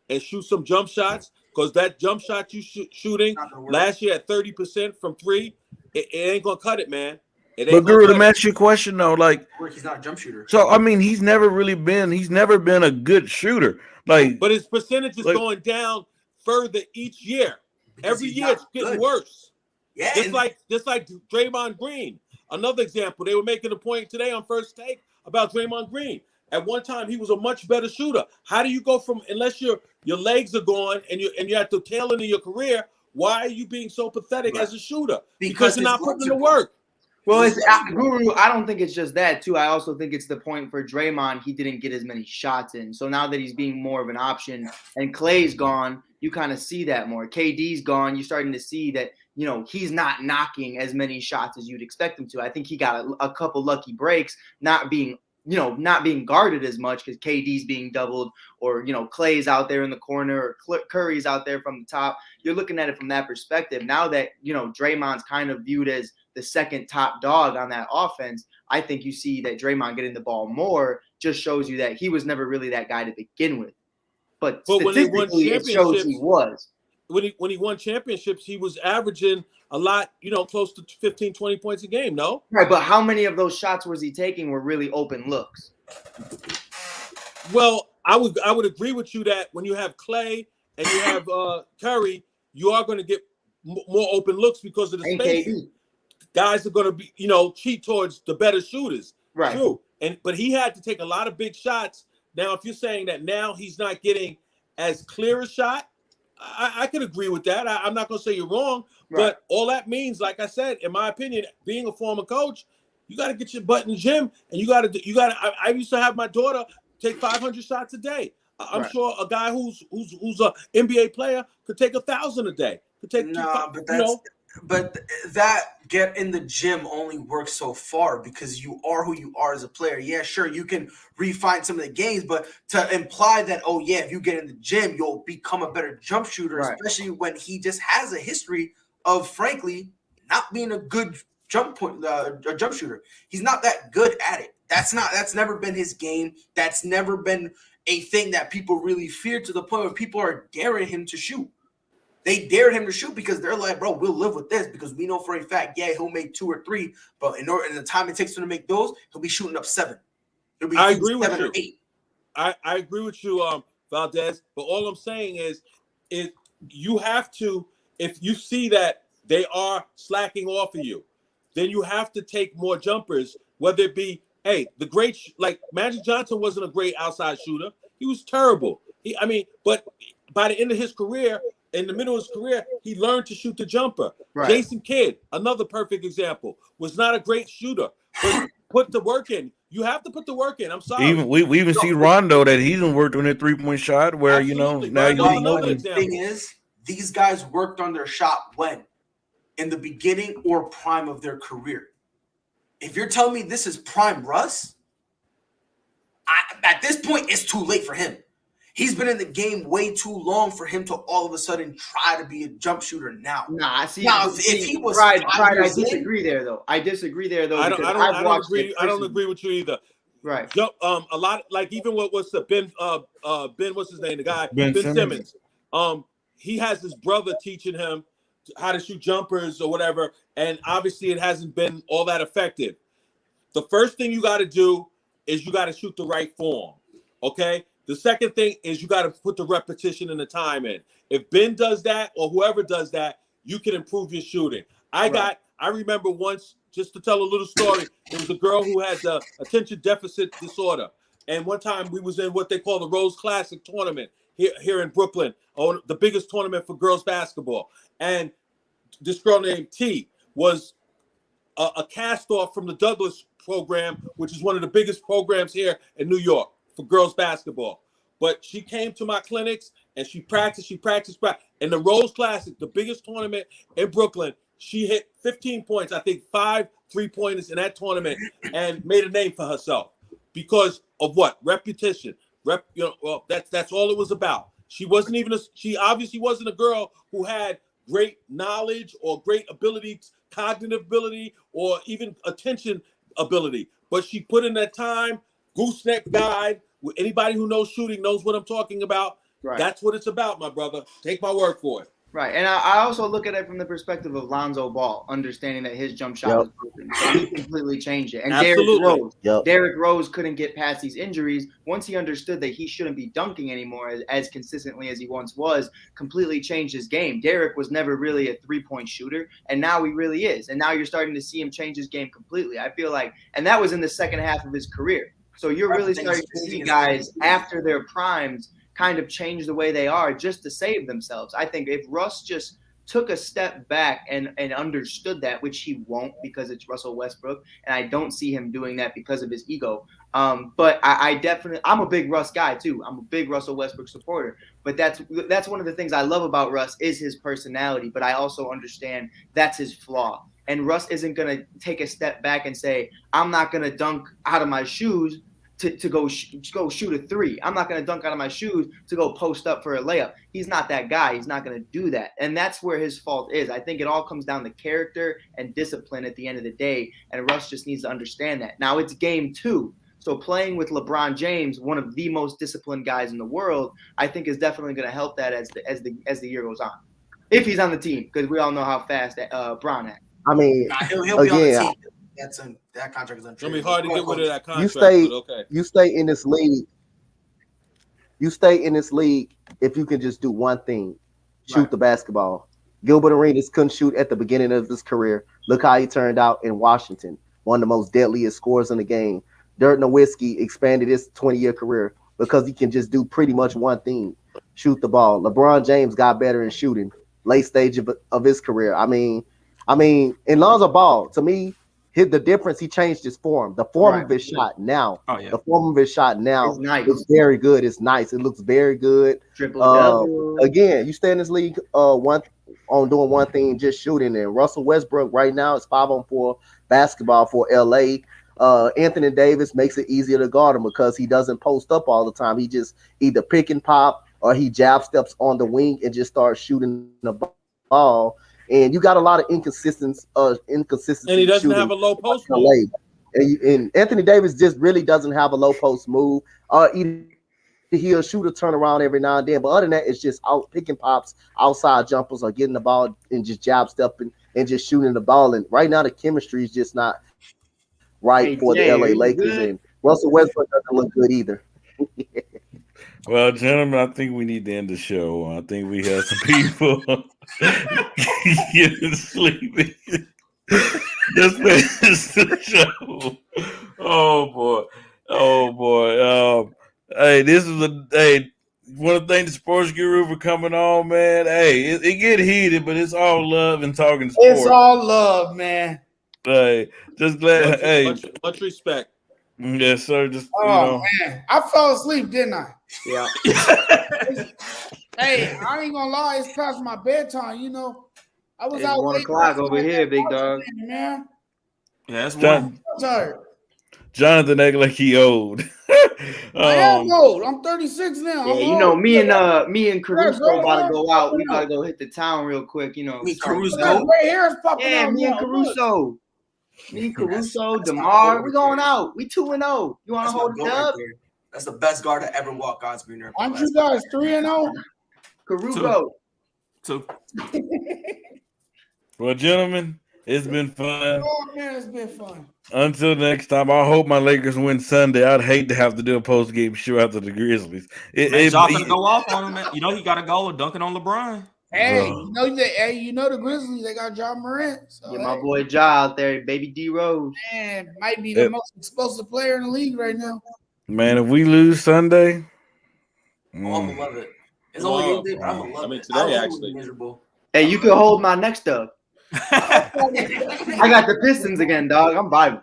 and shoot some jump shots because that jump shot you shooting last year at 30% from 3, it ain't gonna cut it, man. But Guru, to ask you a question though, like he's not a jump shooter. So he's never been a good shooter. But his percentage is going down further each year. Every year it's getting worse. Yeah, just like Draymond Green. Another example, they were making a point today on First Take about Draymond Green. At one time, he was a much better shooter. How do you go from, unless your legs are gone and you're at the tail end of your career, why are you being so pathetic as a shooter? Because you're not putting in the work. Well, Guru, I don't think it's just that, too. I also think it's the point for Draymond. He didn't get as many shots in. So now that he's being more of an option and Clay's gone, you kind of see that more. KD's gone. You're starting to see that, you know, he's not knocking as many shots as you'd expect him to. I think he got a couple lucky breaks, not being guarded as much because KD's being doubled, or, you know, Clay's out there in the corner, or Curry's out there from the top. You're looking at it from that perspective. Now that, you know, Draymond's kind of viewed as the second top dog on that offense, I think you see that Draymond getting the ball more just shows you that he was never really that guy to begin with. But statistically, it shows he was. When he won championships, he was averaging a lot, you know, close to 15, 20 points a game, no? Right, but how many of those shots was he taking were really open looks? Well, I would agree with you that when you have Clay and you have Curry, you are going to get more open looks because of the space. Guys are going to be, you know, cheat towards the better shooters. Right. True. But he had to take a lot of big shots. Now, if you're saying that now he's not getting as clear a shot, I could agree with that. I'm not going to say you're wrong, but all that means, like I said, in my opinion, being a former coach, you got to get your butt in the gym, and you got to. I used to have my daughter take 500 shots a day. I'm sure a guy who's a NBA player could take 1,000 a day. Could take But that get in the gym only works so far because you are who you are as a player. Yeah, sure, you can refine some of the games, but to imply that, oh yeah, if you get in the gym, you'll become a better jump shooter, especially when he just has a history of, frankly, not being a good jump shooter. He's not that good at it. That's never been his game. That's never been a thing that people really fear, to the point where people are daring him to shoot. They dared him to shoot because they're like, bro, we'll live with this because we know for a fact, yeah, he'll make 2 or 3, but in the time it takes him to make those, he'll be shooting up 7. I agree with you. 8. I agree with you, Valdez. But all I'm saying is you have to, if you see that they are slacking off of you, then you have to take more jumpers, whether it be, hey, like Magic Johnson wasn't a great outside shooter. He was terrible. But by the end of his career, in the middle of his career, he learned to shoot the jumper. Right. Jason Kidd, another perfect example, was not a great shooter, but put the work in. You have to put the work in. I'm sorry. We even see Rondo that he didn't work on that 3-point shot where, absolutely. You know, now the thing is, these guys worked on their shot when? In the beginning or prime of their career. If you're telling me this is prime Russ, at this point, it's too late for him. He's been in the game way too long for him to all of a sudden try to be a jump shooter now. Nah, see, if he was Pride, I disagree there though. I don't agree with you either. Right. A lot, like even what's the Ben what's his name, the guy Ben Simmons. He has his brother teaching him how to shoot jumpers or whatever, and obviously it hasn't been all that effective. The first thing you got to do is you got to shoot the right form. Okay. The second thing is you got to put the repetition and the time in. If Ben does that or whoever does that, you can improve your shooting. I remember once, just to tell a little story, there was a girl who had the attention deficit disorder. And one time we was in what they call the Rose Classic tournament here in Brooklyn, the biggest tournament for girls basketball. And this girl named T was a cast off from the Douglas program, which is one of the biggest programs here in New York for girls basketball. But she came to my clinics and she practiced. In the Rose Classic, the biggest tournament in Brooklyn, she hit 15 points, I think 5 3-pointers in that tournament, and made a name for herself because of what? Repetition. That's all it was about. She obviously wasn't a girl who had great knowledge or great ability, cognitive ability, or even attention ability. But she put in that time. Gooseneck guide. Anybody who knows shooting knows what I'm talking about. Right. That's what it's about, my brother. Take my word for it. Right, and I also look at it from the perspective of Lonzo Ball, understanding that his jump shot was broken. So he completely changed it. And Derrick Rose couldn't get past these injuries. Once he understood that he shouldn't be dunking anymore as consistently as he once was, completely changed his game. Derrick was never really a three-point shooter, and now he really is. And now you're starting to see him change his game completely. I feel like, and that was in the second half of his career. So you're really starting to see guys after their primes kind of change the way they are just to save themselves. I think if Russ just took a step back and understood that, which he won't because it's Russell Westbrook, and I don't see him doing that because of his ego. But I definitely, I'm a big Russ guy too. I'm a big Russell Westbrook supporter. But that's one of the things I love about Russ is his personality. But I also understand that's his flaw. And Russ isn't going to take a step back and say, I'm not going to dunk out of my shoes to go shoot a three. I'm not going to dunk out of my shoes to go post up for a layup. He's not that guy. He's not going to do that. And that's where his fault is. I think it all comes down to character and discipline at the end of the day. And Russ just needs to understand that. Now it's game 2. So playing with LeBron James, one of the most disciplined guys in the world, I think is definitely going to help that as the year goes on. If he's on the team, because we all know how fast Bron acts. I mean, he'll be on the team. That contract is untrue. It's gonna be hard to get rid of that contract. You stay in this league. You stay in this league if you can just do one thing: shoot the basketball. Gilbert Arenas couldn't shoot at the beginning of his career. Look how he turned out in Washington, one of the most deadliest scorers in the game. Dirk Nowitzki expanded his 20-year career because he can just do pretty much one thing: shoot the ball. LeBron James got better in shooting late stage of his career. I mean, in Lonzo Ball, to me, the difference, he changed his form. The form of his shot now. Oh, yeah. The form of his shot now nice. Looks very good. It's nice. It looks very good. Triple-double. Again, you stay in this league doing one thing, just shooting. And Russell Westbrook right now is 5-on-4 basketball for LA. Anthony Davis makes it easier to guard him because he doesn't post up all the time. He just either pick and pop or he jab steps on the wing and just starts shooting the ball. And you got a lot of inconsistency. And he doesn't have a low post move. And Anthony Davis just really doesn't have a low post move. Either he'll shoot a turnaround every now and then, but other than that, it's just out picking pops, outside jumpers, or getting the ball and just jab stepping and just shooting the ball. And right now, the chemistry is just not right for the LA Lakers. And Russell Westbrook doesn't look good either. Well, gentlemen, I think we need to end the show. I think we have some people getting sleepy. Let's finish the show. Oh boy. Hey, this is one of the things the Sports Guru for coming on, man. Hey, it get heated, but it's all love and talking sports. It's all love, man. Hey, just glad. Much respect. Yes, sir. Just man, I fell asleep, didn't I? Yeah. Hey, I ain't gonna lie, it's past my bedtime. You know, I was out 1 o'clock over here, big dog. Man. Yeah, that's one. Jonathan act like he old. I am old. I'm 36 now. Yeah, you know, me and Caruso about to go out. We gotta go hit the town real quick. You know, Caruso. Gray hair's popping out. Yeah, me and Caruso. Me, Caruso, DeMar, we going out. We 2-0. You want to hold it up? Right, that's the best guard to ever walk God's green earth. Aren't you guys 3-0? Caruso. So. Well, gentlemen, it's been fun. Oh man, it's been fun. Until next time, I hope my Lakers win Sunday. I'd hate to have to do a post-game show after the Grizzlies. Jonathan go off on him, man. You know he got a goal dunking on LeBron. Hey, you know the Grizzlies, they got Ja Morant. So, my boy Ja out there, baby D Rose. Man, might be the most explosive player in the league right now. Man, if we lose Sunday, I'm gonna love it. It's only game day, but I'm gonna love it. Today actually. Miserable. Hey, you can hold my next up. I got the Pistons again, dog. I'm vibing.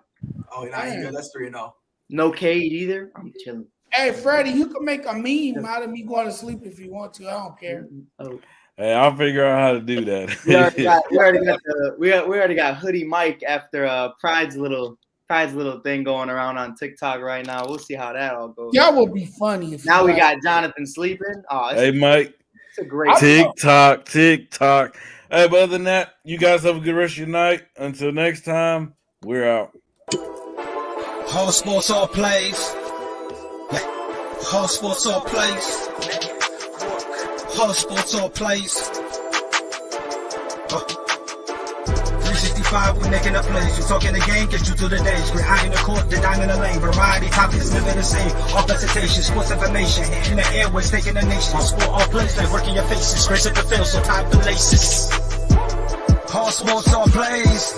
Oh, you're not good. That's 3-0. No Cade either. I'm chilling. Hey, Freddie, you can make a meme out of me going to sleep if you want to. I don't care. Oh. Hey, I'll figure out how to do that. we already got Hoodie Mike after Pride's little thing going around on TikTok right now. We'll see how that all goes. That would be funny. If now we got Jonathan sleeping. Oh, hey, Mike. It's a great TikTok. Hey, but other than that, you guys have a good rest of your night. Until next time, we're out. Whole sports all plays. Whole sports all plays. Whole sports all plays. 365, we making a plays. You talking the game, get you to the days. We're high in the court, the dime in the lane. Variety, topics, living the same. All presentation, sports information. Hitting the airways, taking the nation. All sport, all plays, they working your faces. Grace at the field, so tie the laces. All sports, all plays.